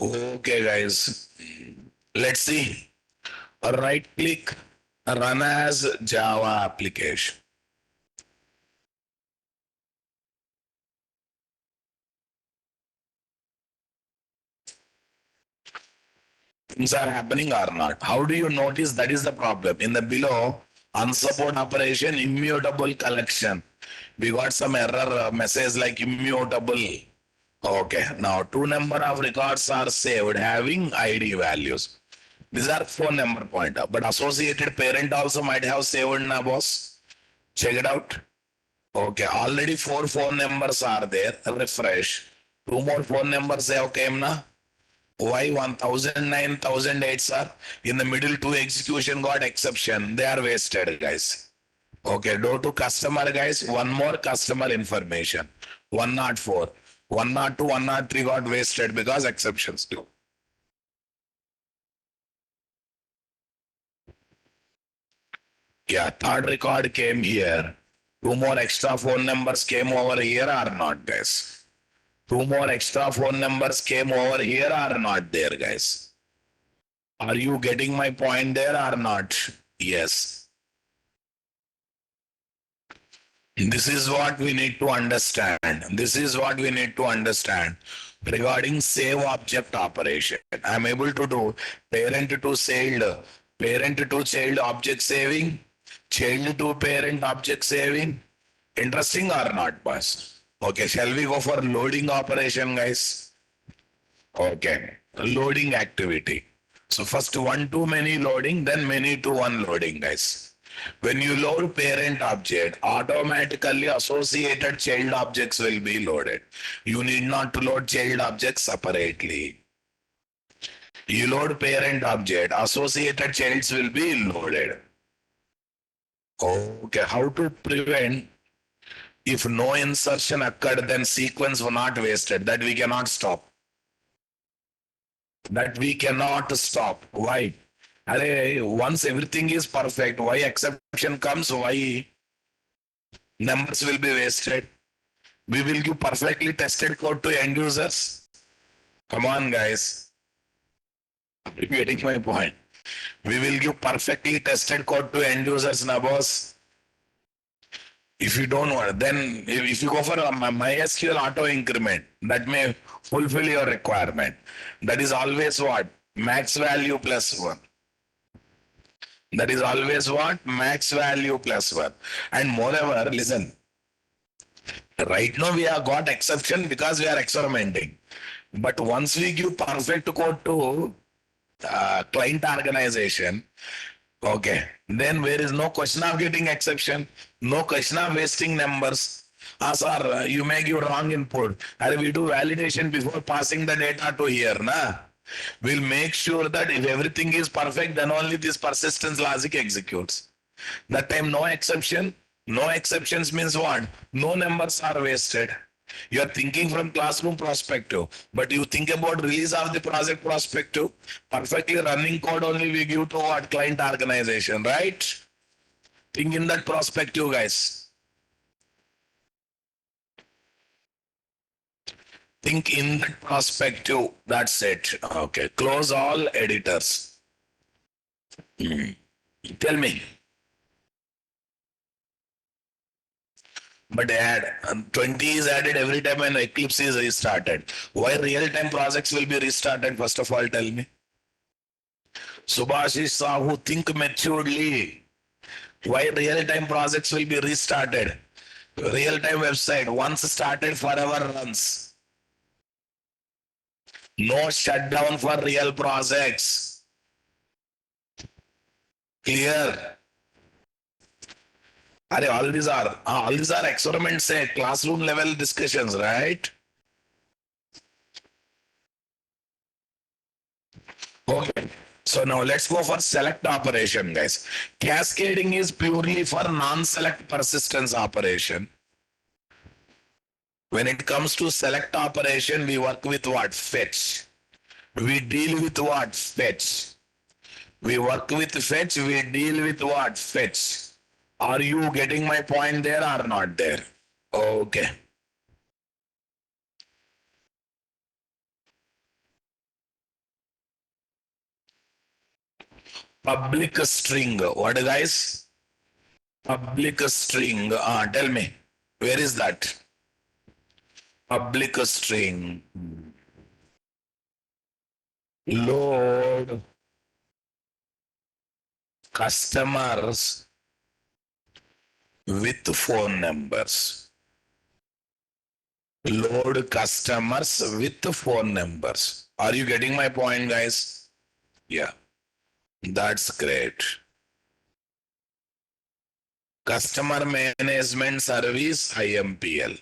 Okay, guys. Let's see. Right click, run as Java application. Things are happening or not. How do you notice that is the problem? In the below, unsupported operation, immutable collection. We got some error message like immutable. Okay, now two number of records are saved having ID values. These are phone number pointer, but associated parent also might have saved na boss. Check it out. Okay, already four phone numbers are there. Refresh. Two more phone numbers have came na. Why 1009, 1008 sir? In the middle two execution got exception. They are wasted, guys. Okay, go to customer, guys. One more customer information. 104. 102, 103 got wasted because exceptions do. Yeah, third record came here. Two more extra phone numbers came over here or not, guys? Two more extra phone numbers came over here or not there, guys? Are you getting my point there or not? Yes. This is what we need to understand. This is what we need to understand regarding save object operation. I'm able to do parent to child object saving, child to parent object saving. Interesting or not, boss? Okay, shall we go for loading operation, guys? Okay, loading activity. So first one to many loading, then many to one loading, guys. When you load parent object, automatically associated child objects will be loaded. You need not to load child objects separately. You load parent object, associated childs will be loaded. Okay, how to prevent if no insertion occurred, then sequence were not wasted. That we cannot stop. That we cannot stop. Why? Once everything is perfect, why exception comes? Why? Numbers will be wasted. We will give perfectly tested code to end users. Come on, guys. You're getting my point. We will give perfectly tested code to end users, na boss. If you don't want, then if you go for a MySQL auto increment, that may fulfill your requirement. That is always what? Max value plus one. That is always what? Max value plus one. And moreover, listen, right now we have got exception because we are experimenting. But once we give perfect code to client organization, okay, then there is no question of getting exception, no question of wasting numbers. Sir, you may give wrong input. And we do validation before passing the data to here, na? We'll make sure that if everything is perfect, then only this persistence logic executes. That time no exception. No exceptions means what? No numbers are wasted. You are thinking from classroom perspective, but you think about release of the project perspective. Perfectly running code only we give to what? Client organization, right? Think in that perspective, guys. Think in that perspective. That's it. Okay. Close all editors. Tell me. But add 20 is added every time an Eclipse is restarted. Why real-time projects will be restarted? First of all, tell me. Subhashish Sahu, think maturely. Why real-time projects will be restarted? Real-time website once started forever runs. No shutdown for real projects. Clear? All these are experiments, classroom level discussions, right? Okay. So now let's go for select operation, guys. Cascading is purely for non-select persistence operation. When it comes to select operation, we work with what? Fetch. We deal with what? Fetch. We work with fetch, we deal with what? Fetch. Are you getting my point there or not there? Okay. Public string. What guys? Public string. Tell me. Where is that? Public string. Load customers with phone numbers. Load customers with phone numbers. Are you getting my point, guys? Yeah, that's great. Customer Management Service IMPL.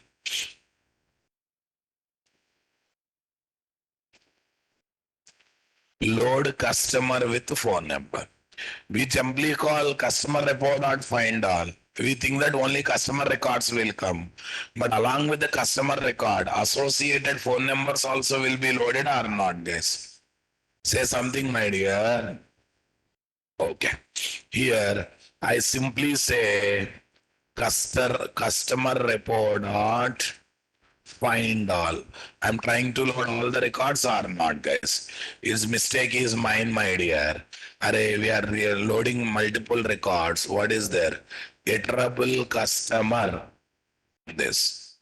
Load customer with phone number. We simply call customer report find all. We think that only customer records will come. But along with the customer record, associated phone numbers also will be loaded or not, guys? Say something, my dear. Okay. Here, I simply say customer report dot find all. I'm trying to load all the records or not, guys. His mistake is mine, my dear. Array, we are loading multiple records. What is there? Iterable customer. This.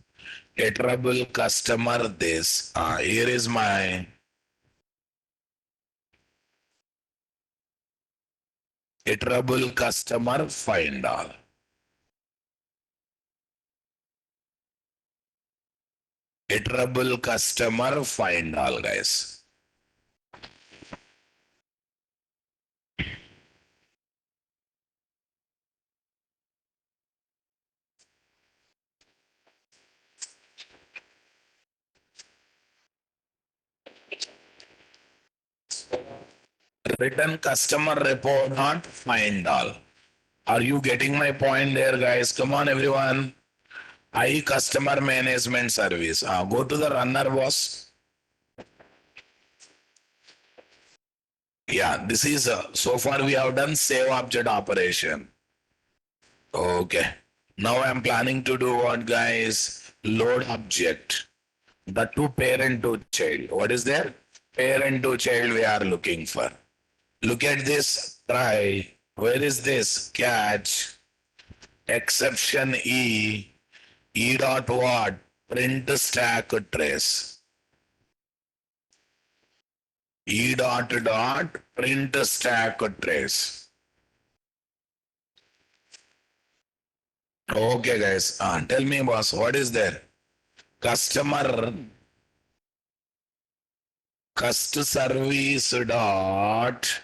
Iterable customer. This. Here is my iterable customer find all. Iterable customer find all, guys. Return customer report not find all. Are you getting my point there, guys? Come on, everyone. I customer management service. Go to the runner, boss. Yeah, this is so far we have done save object operation. Okay. Now I'm planning to do what, guys? Load object. The two parent to child. What is there? Parent to child we are looking for. Look at this. Try. Where is this? Catch. Exception E. E dot what? Print stack trace. E dot dot print stack trace. Okay, guys. Tell me, boss, what is there? Customer cust service dot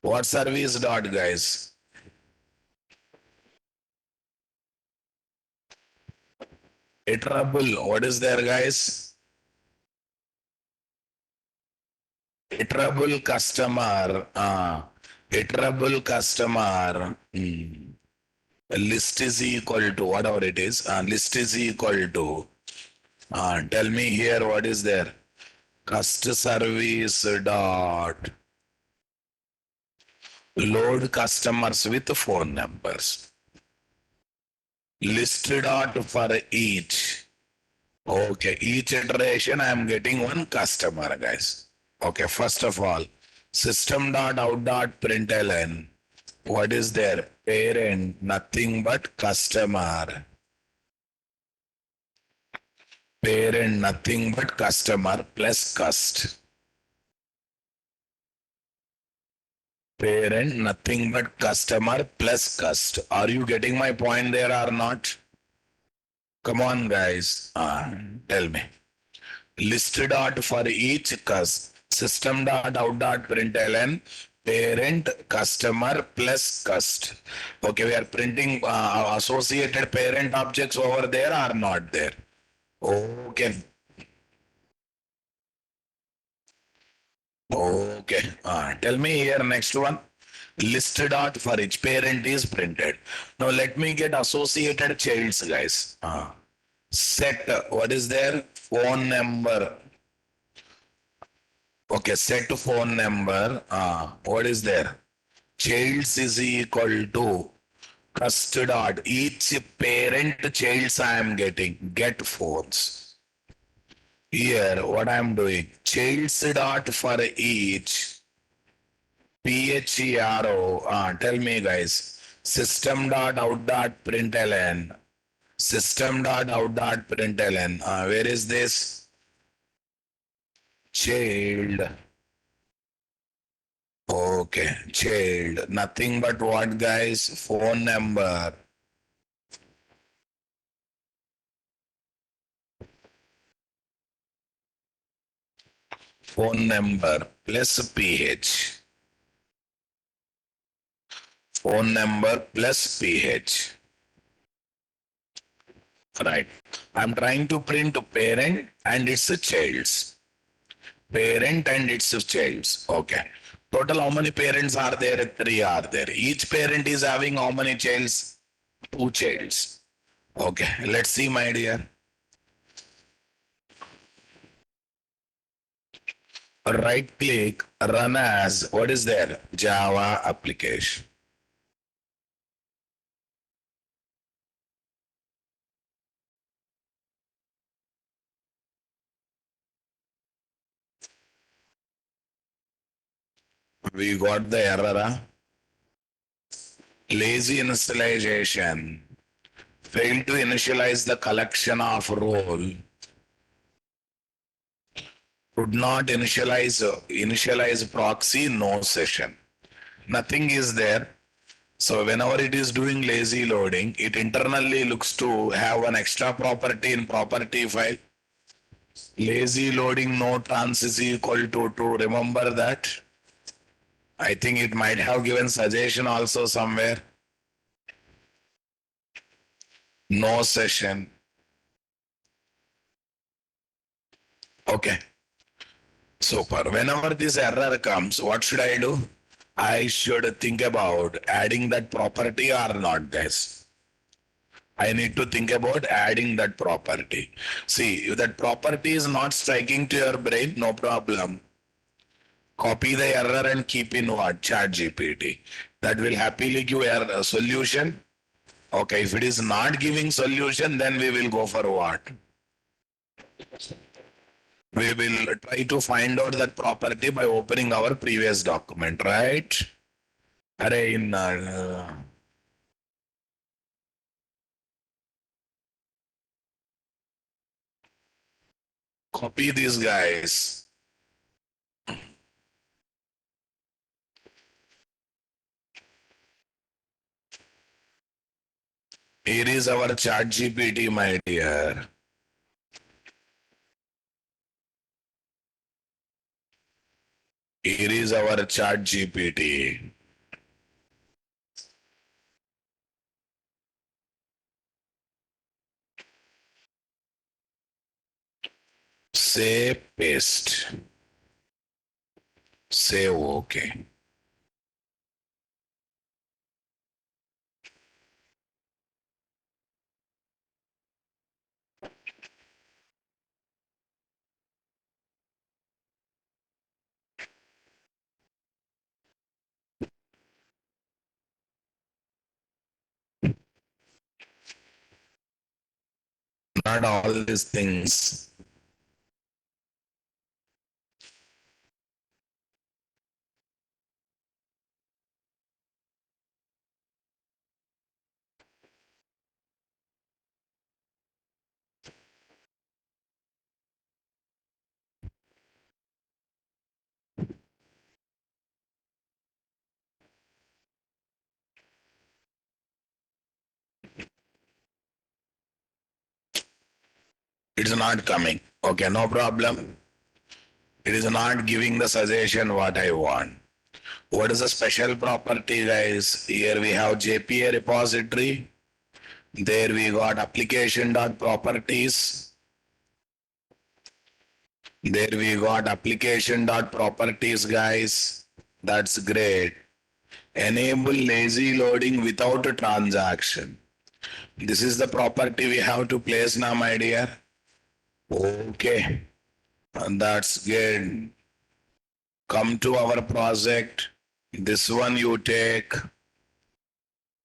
what service dot, guys? Iterable. What is there, guys? Iterable customer. Iterable customer. List is equal to whatever it is. List is equal to. Tell me here what is there. Cust service dot load customers with phone numbers. List dot for each. Okay, each iteration I am getting one customer, guys. Okay, first of all, system dot out dot println. What is there? Parent, nothing but customer. Parent, nothing but customer plus cust. Parent, nothing but customer plus cust. Are you getting my point there or not? Come on, guys. Tell me. List dot for each cust. System dot out dot println. Parent, customer plus cust. Okay, we are printing associated parent objects over there or not there? Okay. Okay. Tell me here next one. List dot for each parent is printed. Now let me get associated childs, guys. Set what is there? Phone number. Okay, set phone number. What is there? Childs is equal to cust dot. Each parent childs I am getting. Get phones. Here, what I am doing? Childs dot for each. PHERO. Tell me, guys. System dot out dot println. System dot out dot println. Where is this? Child. Okay, child. Nothing but what, guys? Phone number. Phone number plus PH. Phone number plus PH. Right. I'm trying to print parent and it's a child's. Parent and its childs. Okay. Total how many parents are there? Three are there. Each parent is having how many childs? Two childs. Okay. Let's see, my dear. Right click, run as, what is there? Java application. We got the error. Lazy initialization. Failed to initialize the collection of role. Could not initialize proxy, no session. Nothing is there. So whenever it is doing lazy loading, it internally looks to have an extra property in property file. Lazy loading no trans is equal to true. Remember that? I think it might have given suggestion also somewhere. No session. Okay. Super. Whenever this error comes, what should I do? I should think about adding that property or not, guys. I need to think about adding that property. See, if that property is not striking to your brain, no problem. Copy the error and keep in what? Chat GPT. That will happily give a solution. Okay, if it is not giving solution, then we will go for what? We will try to find out that property by opening our previous document, right? Array in copy these guys. Here is our chat GPT, my dear. Here is our chat GPT. Say paste. Say okay. Not all these things. It's not coming. Okay, no problem. It is not giving the suggestion what I want. What is the special property, guys? Here we have JPA repository. There we got application dot properties. There we got application dot properties, guys. That's great. Enable lazy loading without a transaction. This is the property we have to place now, my dear. Okay, and that's good. Come to our project. This one you take.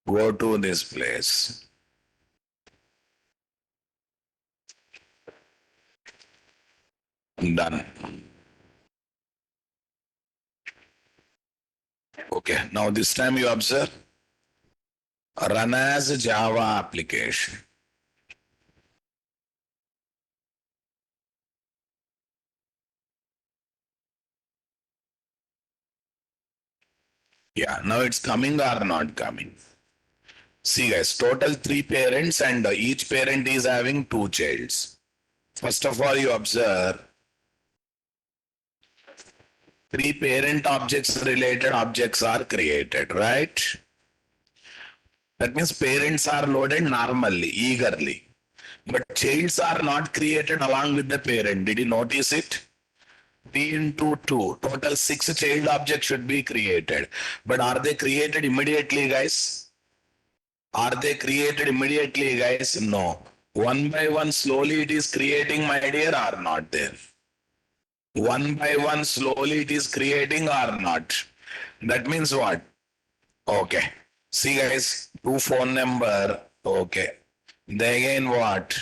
Go to this place. Done. Okay, now this time you observe. Run as a Java application. Yeah, now it's coming or not coming. See guys, total 3 parents and each parent is having 2 childs. First of all, you observe 3 parent objects related objects are created, right? That means parents are loaded normally, eagerly. But childs are not created along with the parent. Did you notice it? 3 into 2, total 6 child objects should be created. But are they created immediately, guys? Are they created immediately, guys? No. One by one, slowly it is creating, my dear, or not there? One by one, slowly it is creating or not? That means what? Okay. See, guys, 2 phone number. Okay. Then again, what?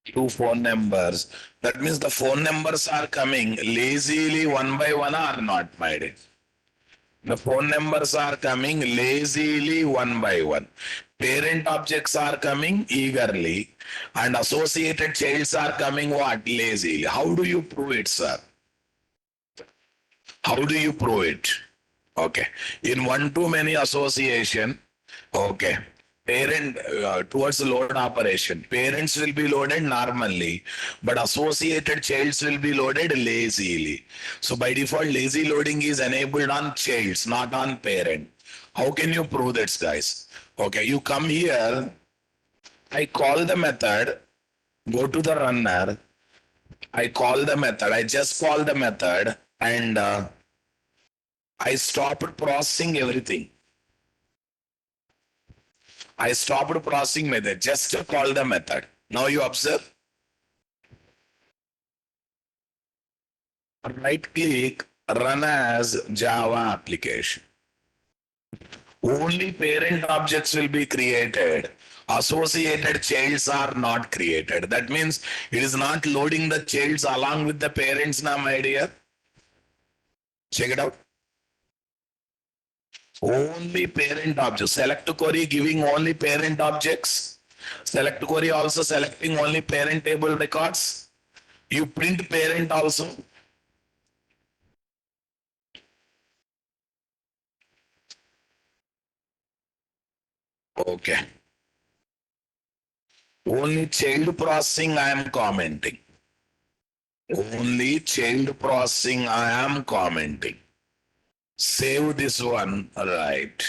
2 phone numbers. That means the phone numbers are coming lazily one by one or not, my dear? The phone numbers are coming lazily one by one. Parent objects are coming eagerly and associated childs are coming what? Lazily. How do you prove it, sir? How do you prove it? Okay. In one to many association, okay. Parent towards the load operation, parents will be loaded normally, but associated childs will be loaded lazily. So by default, lazy loading is enabled on childs, not on parent. How can you prove that, guys? Okay, you come here, I call the method, go to the runner, I call the method, I just call the method, and I stopped processing everything. I stopped processing method just to call the method. Now you observe. Right click, run as Java application. Only parent objects will be created. Associated childs are not created. That means it is not loading the childs along with the parents now, my dear. Check it out. Only parent objects. Select query giving only parent objects. Select query also selecting only parent table records. You print parent also. Okay. Only child processing I am commenting. Only child processing I am commenting. Save this one. Right.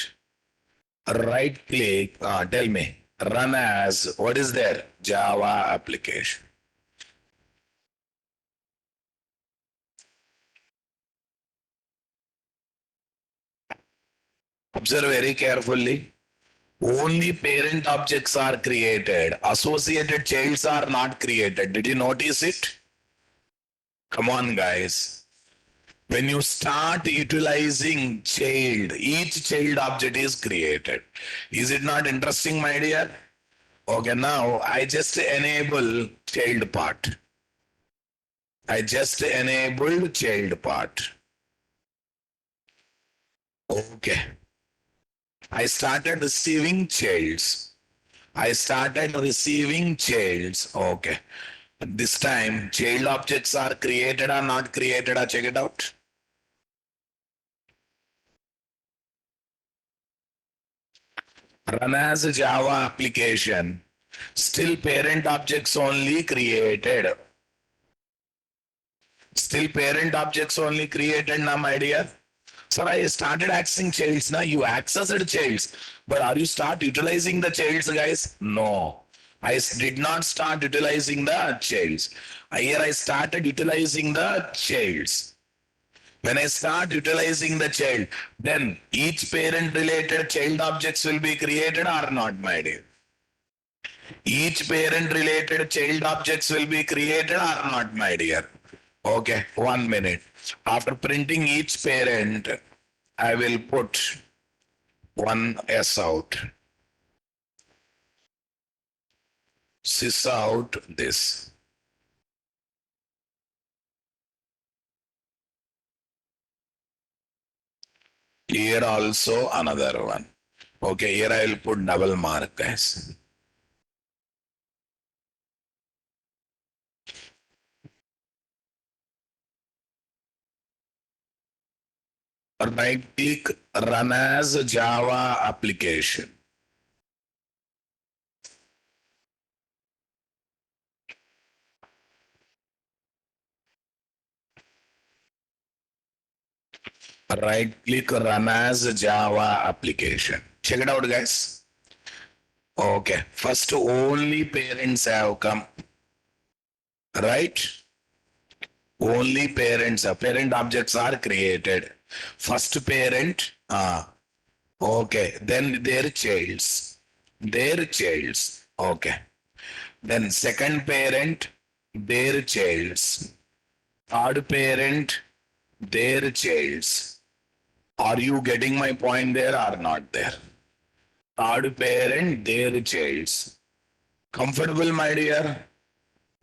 Right click. Tell me. Run as what is there? Java application. Observe very carefully. Only parent objects are created. Associated childs are not created. Did you notice it? Come on, guys. When you start utilizing child, each child object is created. Is it not interesting, my dear? Okay, now I just enable child part. I just enabled child part. Okay. I started receiving childs. I started receiving childs. Okay. This time, child objects are created or not created. Check it out. Run as a Java application. Still parent objects only created. Still parent objects only created now, my dear. Sir, I started accessing childs. Now you accessed childs. But are you start utilizing the childs, guys? No. Did not start utilizing the childs. Here I started utilizing the childs. When I start utilizing the child, then each parent related child objects will be created or not, my dear? Each parent related child objects will be created or not, my dear? Okay, 1 minute. After printing each parent, I will put one S out. Sys out this. Here also another one. Okay, here I will put double mark, guys. Right click, run as Java application. Right click, run as Java application. Check it out, guys. Okay, first only parents have come, right? Only parents, parent objects are created. First parent, okay, then their childs, okay. Then second parent, their childs. Third parent, their childs. Are you getting my point there or not there? Third parent, their childs. Comfortable, my dear?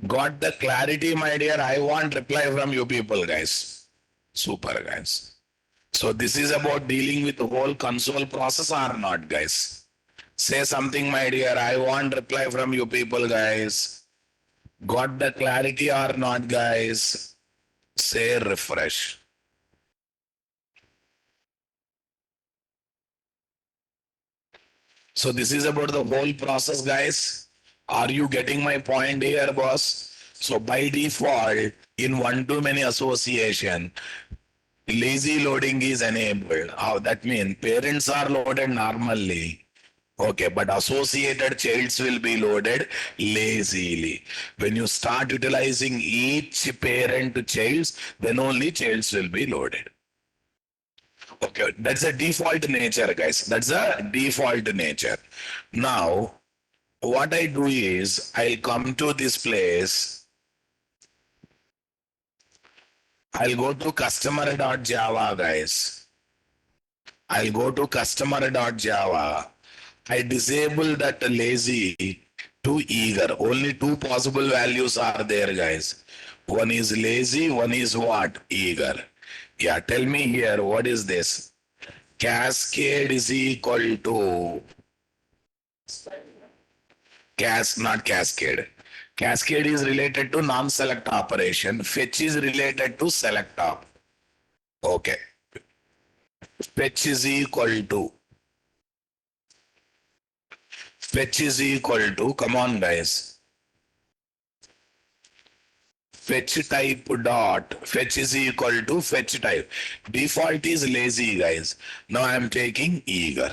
Got the clarity, my dear? I want reply from you people, guys. Super, guys. So this is about dealing with the whole console process or not, guys? Say something, my dear. I want reply from you people, guys. Got the clarity or not, guys? Say refresh. So this is about the whole process, guys. Are you getting my point here, boss? So by default, in one-to-many association, lazy loading is enabled. How that means parents are loaded normally. Okay, but associated childs will be loaded lazily. When you start utilizing each parent childs, then only childs will be loaded. Okay, that's a default nature, guys. That's a default nature. Now, what I do is I'll come to this place. I'll go to customer.java, guys. I'll go to customer.java. I disable that lazy to eager. Only two possible values are there, guys. One is lazy, one is what? Eager. Yeah, tell me here, what is this? Cascade is equal to not cascade. Cascade is related to non-select operation. Fetch is related to select op. Okay. Fetch is equal to come on guys, fetch type dot fetch is equal to fetch type. Default is lazy, guys. Now I am taking eager.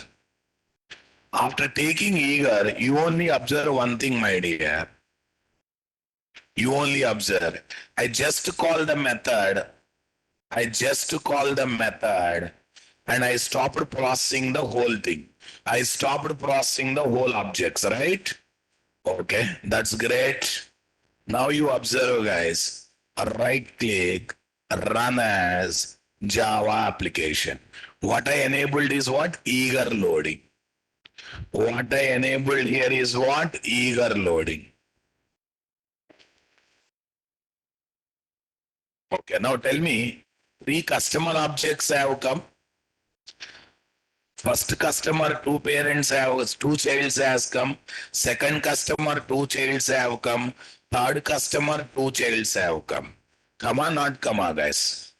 After taking eager, you only observe one thing, my dear. You only observe. I just call the method. And I stopped processing the whole thing. I stopped processing the whole objects, right? Okay, that's great. Now you observe, guys, right click, run as Java application. What I enabled is what? Eager loading. What I enabled here is what? Eager loading. Okay, now tell me, three customer objects have come. First customer, two parents have, two childs has come. Second customer, two childs have come. Third customer, two childs have come. Comma, not comma, guys.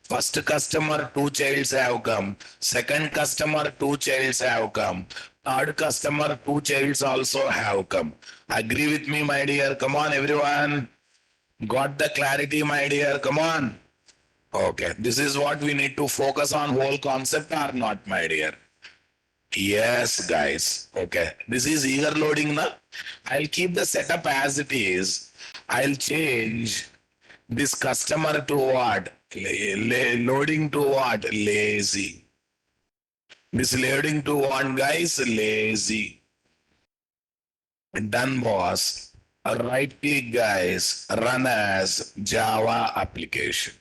First customer, two childs have come. Second customer, two childs have come. Third customer, two childs also have come. Agree with me, my dear. Come on, everyone. Got the clarity, my dear. Come on. Okay. This is what we need to focus on, whole concept or not, my dear. Yes, guys. Okay. This is eager loading now. I'll keep the setup as it is. I'll change this customer to what? Loading to what? Lazy. This loading to what, guys? Lazy. Done, boss. Right click, guys. Run as Java application.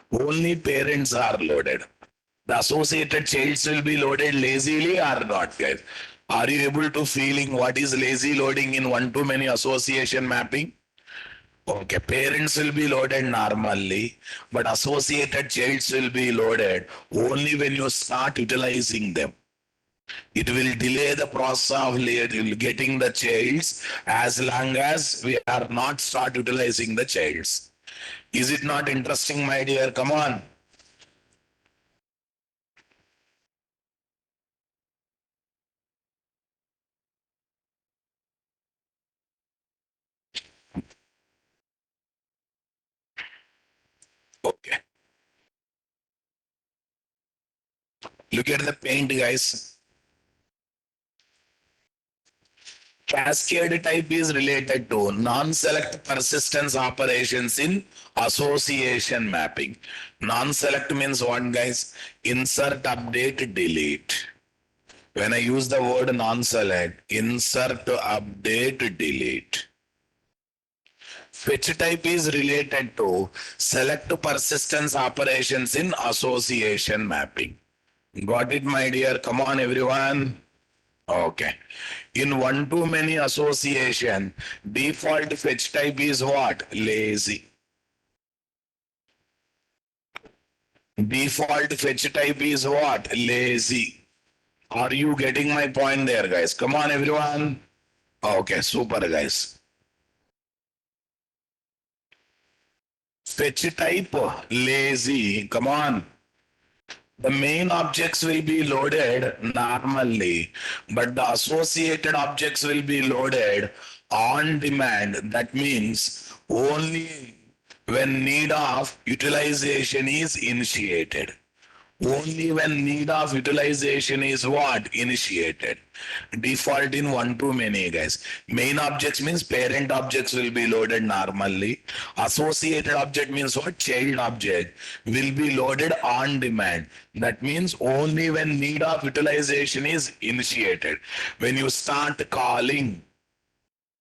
Only parents are loaded. The associated childs will be loaded lazily or not, guys? Are you able to feeling what is lazy loading in one-to-many association mapping? Okay, parents will be loaded normally, but associated childs will be loaded only when you start utilizing them. It will delay the process of getting the childs as long as we are not start utilizing the childs. Is it not interesting, my dear? Come on. Okay. Look at the paint, guys. Cascade type is related to non-select persistence operations in association mapping. Non-select means what, guys? Insert, update, delete. When I use the word non-select, insert, update, delete. Fetch type is related to select persistence operations in association mapping. Got it, my dear? Come on, everyone. Okay. In one-to-many association, default fetch type is what? Lazy. Default fetch type is what? Lazy. Are you getting my point there, guys? Come on, everyone. Okay, super, guys. Fetch type lazy. Come on. The main objects will be loaded normally, but the associated objects will be loaded on demand. That means only when need of utilization is initiated. Only when need of utilization is what? Initiated. Default in one to many, guys. Main objects means parent objects will be loaded normally. Associated object means what? Child object will be loaded on demand. That means only when need of utilization is initiated. When you start calling,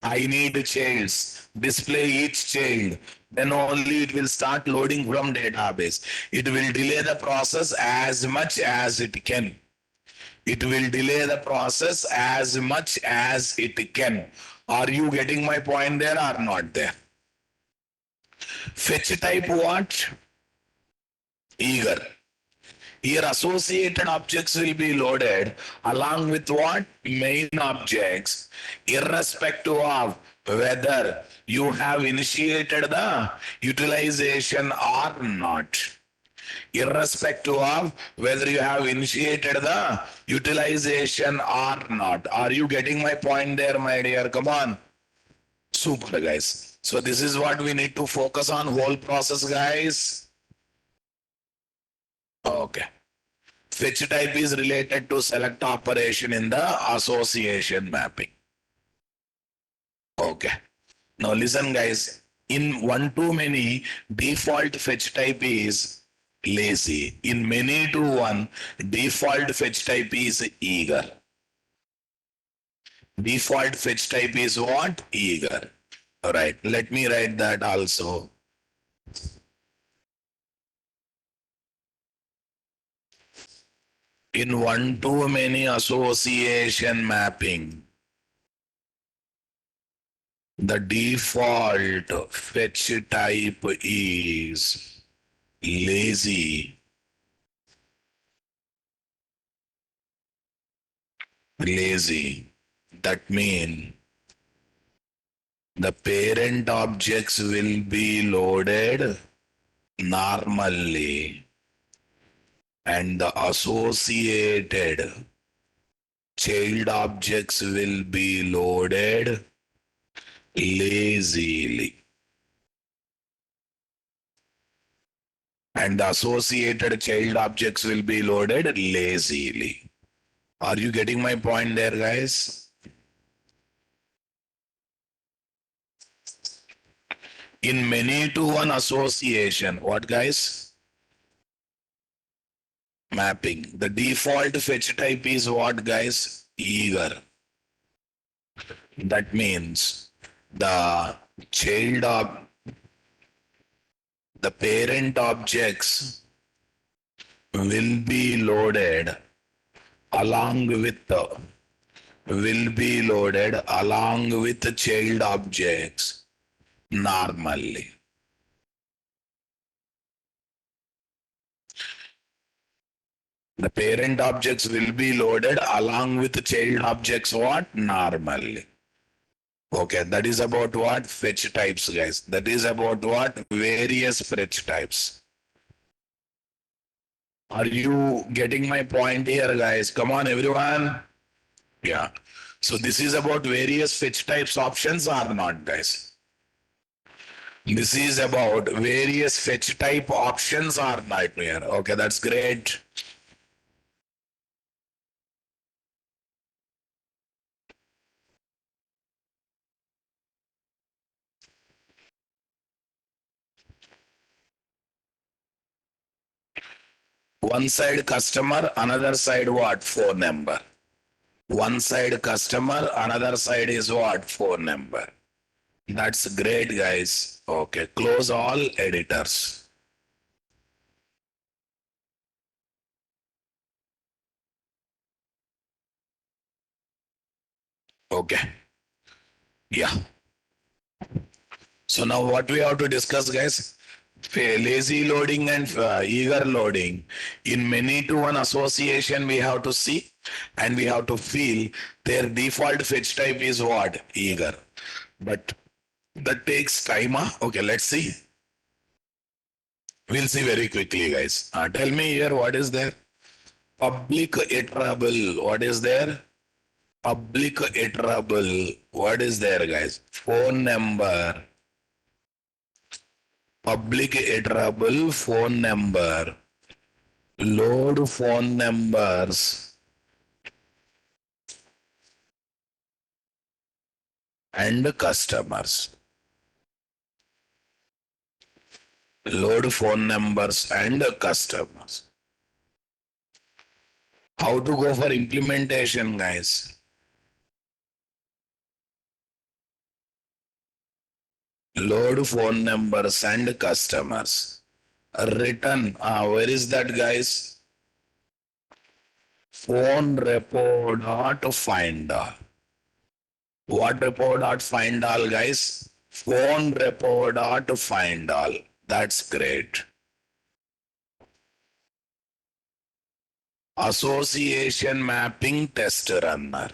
I need childs, display each child, then only it will start loading from database. It will delay the process as much as it can. It will delay the process as much as it can. Are you getting my point there or not there? Fetch type what? Eager. Here associated objects will be loaded along with what? Main objects, irrespective of whether you have initiated the utilization or not. Irrespective of whether you have initiated the utilization or not. Are you getting my point there, my dear? Come on. Super, guys. So this is what we need to focus on, whole process, guys. Okay. Fetch type is related to select operation in the association mapping. Okay. Now listen, guys. In one to many, default fetch type is lazy. In many to one, default fetch type is eager. Default fetch type is what? Eager. All right. Let me write that also. In one to many association mapping, the default fetch type is lazy. Lazy. That means the parent objects will be loaded normally and the associated child objects will be loaded lazily. And the associated child objects will be loaded lazily. Are you getting my point there, guys? In many to one association, what, guys? Mapping. The default fetch type is what, guys? Eager. That means the child of the parent objects will be loaded along with the child objects normally. The parent objects will be loaded along with the child objects what? Normally. Okay, that is about what? Fetch types, guys. That is about what? Various fetch types. Are you getting my point here, guys? Come on, everyone. Yeah. So this is about various fetch types options or not, guys? This is about various fetch type options or not here. Okay, that's great. One side customer, another side what? Phone number. One side customer, another side is what? Phone number. That's great, guys. Okay, close all editors. Okay. Yeah. So now what we have to discuss, guys? Lazy loading and eager loading. In many to one association, we have to see and we have to feel their default fetch type is what? Eager. But that takes time. Huh? Okay, let's see. We'll see very quickly, guys. Tell me here what is there? Public iterable. What is there? Public iterable. What is there, guys? Phone number. Public iterable phone number. Load phone numbers and customers. Load phone numbers and customers. How to go for implementation, guys? Load phone numbers and customers. Written. Where is that, guys? Phone repo dot find all. What repo dot find all, guys? Phone repo dot find all. That's great. Association mapping test runner.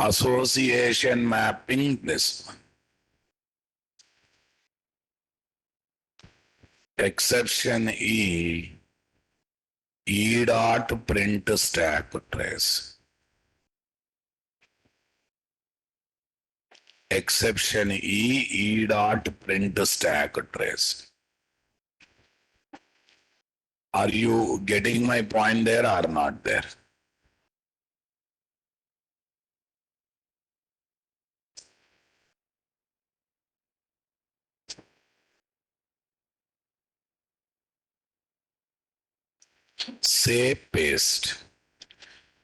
Association mapping this one. Exception E dot print stack trace. Exception E dot print stack trace. Are you getting my point there or not there? Say paste.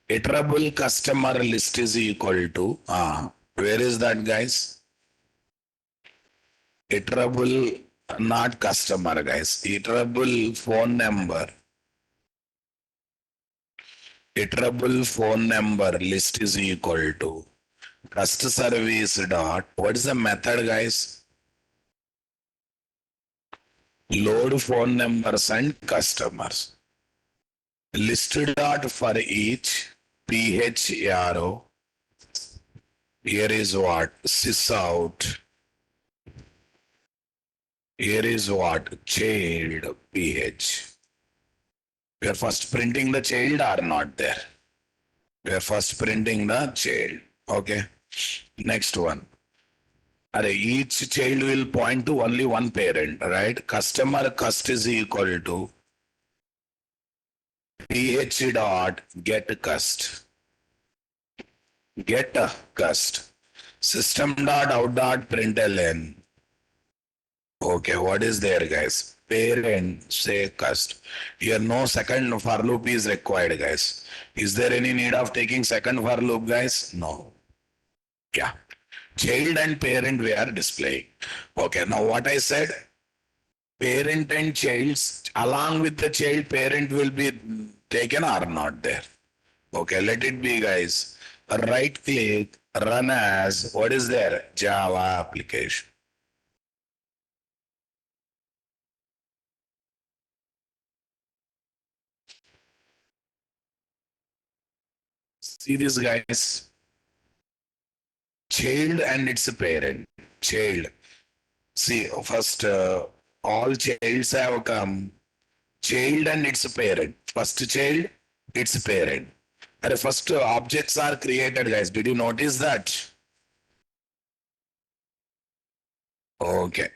Iterable customer list is equal to, where is that, guys? Iterable, not customer, guys. Iterable phone number. Iterable phone number list is equal to trust service dot. What is the method, guys? Load phone numbers and customers. List dot for each PH arrow. Here is what? Sys out. Here is what? Child PH. We are first printing the child or not there? We are first printing the child. Okay. Next one. Each child will point to only one parent, right? Customer cust is equal to PH dot get cust. Get cust. System dot out dot println. Okay, what is there, guys? Parent say cust. Here no second for loop is required, guys. Is there any need of taking second for loop, guys? No. Yeah. Child and parent we are displaying. Okay, now what I said, parent and child along with the child, parent will be taken or not there. Okay, let it be, guys. Right click, run as, what is there? Java application. See this, guys. Child and its parent. Child. See, first, all childs have come. Child and its parent. First child, its parent. And first objects are created, guys. Did you notice that? Okay.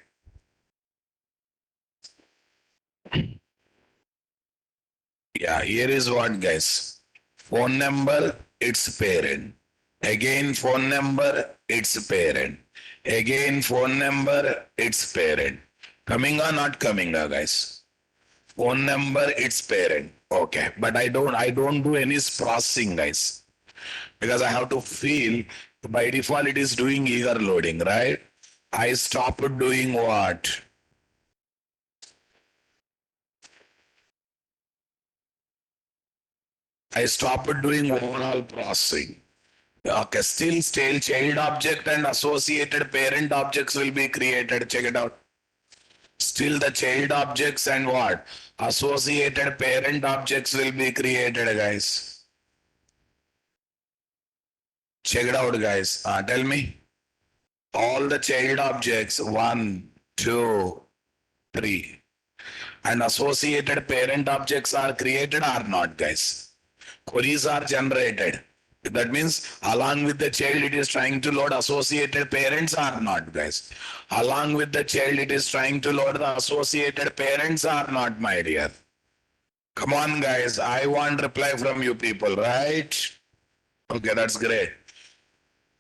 Yeah, here is what, guys. Phone number, its parent. Again, phone number, its parent. Again, phone number, its parent. Coming or not coming, guys? Phone number, its parent. Okay, but I don't do any processing, guys, because I have to feel by default it is doing eager loading, right? I stopped doing what? I stopped doing overall processing. Okay, still child object and associated parent objects will be created. Check it out. Still the child objects and what? Associated parent objects will be created, guys. Check it out, guys. Tell me. All the child objects, 1, 2, 3. And associated parent objects are created or not, guys? Queries are generated. That means along with the child it is trying to load associated parents or not, guys? Along with the child it is trying to load the associated parents or not, my dear? Come on, guys. I want reply from you people, right? Okay, that's great.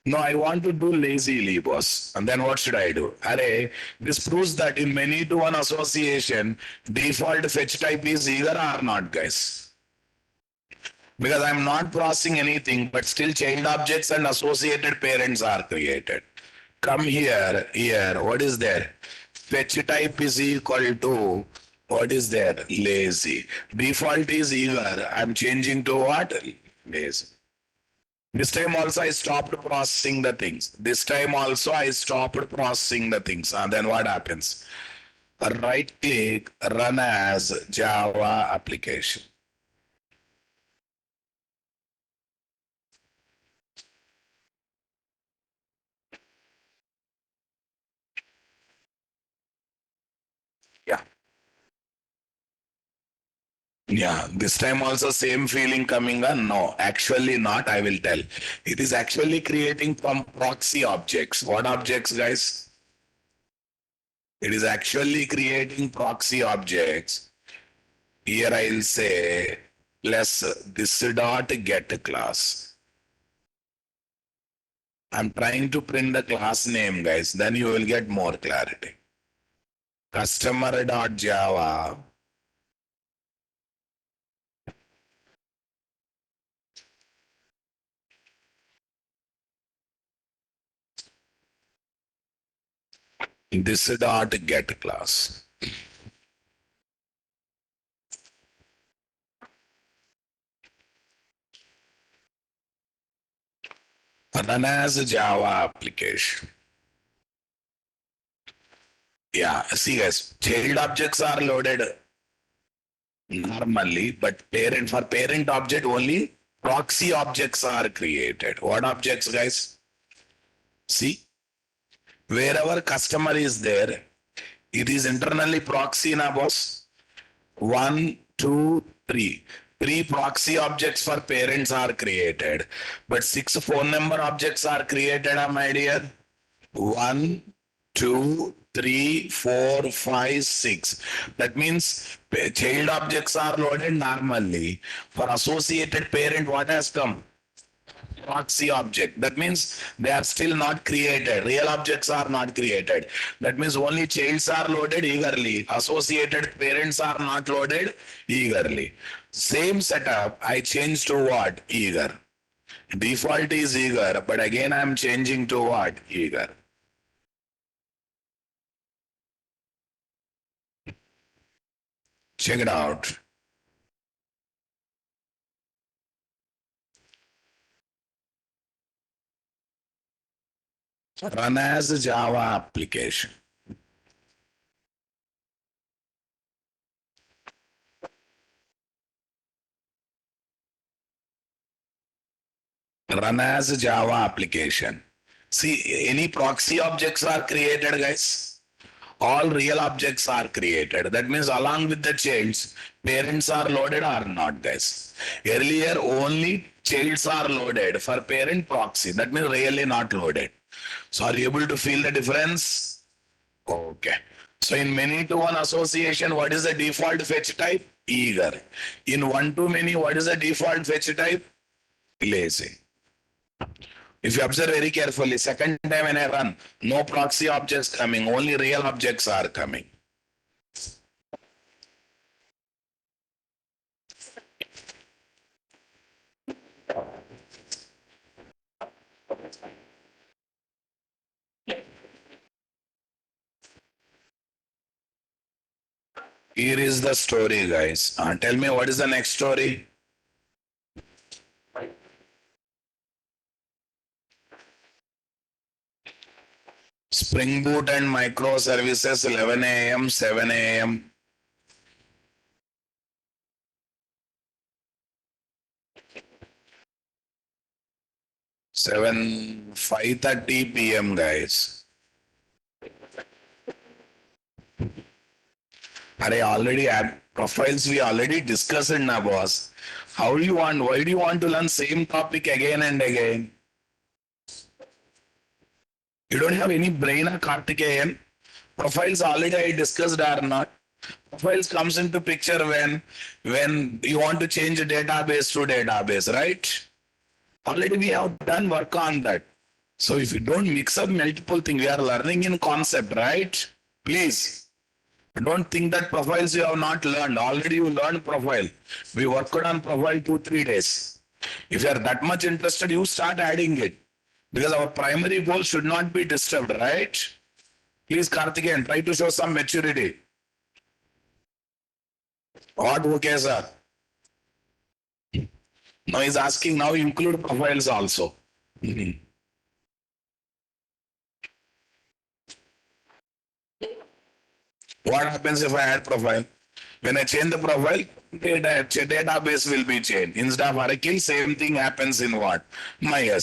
No, I want to do lazily, boss. And then what should I do? Array, this proves that in many to one association, default fetch type is either or not, guys. Because I'm not processing anything, but still child objects and associated parents are created. Come here, what is there? Fetch type is equal to, what is there? Lazy. Default is either. I'm changing to what? Lazy. This time also I stopped processing the things. This time also I stopped processing the things. And then what happens? Right click, run as Java application. Yeah. Yeah, this time also same feeling coming on. No, actually not. I will tell. It is actually creating from proxy objects. What objects, guys? It is actually creating proxy objects. Here I'll say plus this dot get class. I'm trying to print the class name, guys. Then you will get more clarity. Customer.java. This dot get class. Run as Java application. Yeah, see guys, child objects are loaded normally, but parent object only proxy objects are created. What objects, guys? See, wherever customer is there, it is internally proxy na boss. 1, 2, 3. Three proxy objects for parents are created, but 6 phone number objects are created, my dear. 1, 2, 3, 4, 5, 6. That means child objects are loaded normally. For associated parent, what has come? Proxy object. That means they are still not created. Real objects are not created. That means only childs are loaded eagerly. Associated parents are not loaded eagerly. Same setup, I changed to what? Eager. Default is eager, but again I am changing to what? Eager. Check it out. Run as a Java application. Run as a Java application. See, any proxy objects are created, guys. All real objects are created. That means along with the childs, parents are loaded or not, guys. Earlier, only childs are loaded for parent proxy. That means really not loaded. So are you able to feel the difference? Okay. So in many to one association, what is the default fetch type? Eager. In one to many, what is the default fetch type? Lazy. If you observe very carefully, second time when I run, no proxy objects coming, only real objects are coming. Here is the story, guys. Tell me what is the next story? Spring Boot and microservices 11 a.m., 7 a.m. 5:30 p.m. guys. Are already had profiles we already discussed it now, boss. How do you want? Why do you want to learn same topic again and again? You don't have any brain, Kartikeyan. Profiles already I discussed are not. Profiles comes into picture when you want to change a database to database, right? Already we have done work on that. So if you don't mix up multiple things, we are learning in concept, right? Please. Don't think that profiles you have not learned. Already you learned profile. We worked on profile 2-3 days. If you are that much interested, you start adding it. Because our primary goal should not be disturbed, right? Please, Karthikeyan, try to show some maturity. What okay, sir? Now he's asking now include profiles also. Mhm. What happens if I add profile? When I change the profile, database will be changed. Instead of Oracle, same thing happens in what? My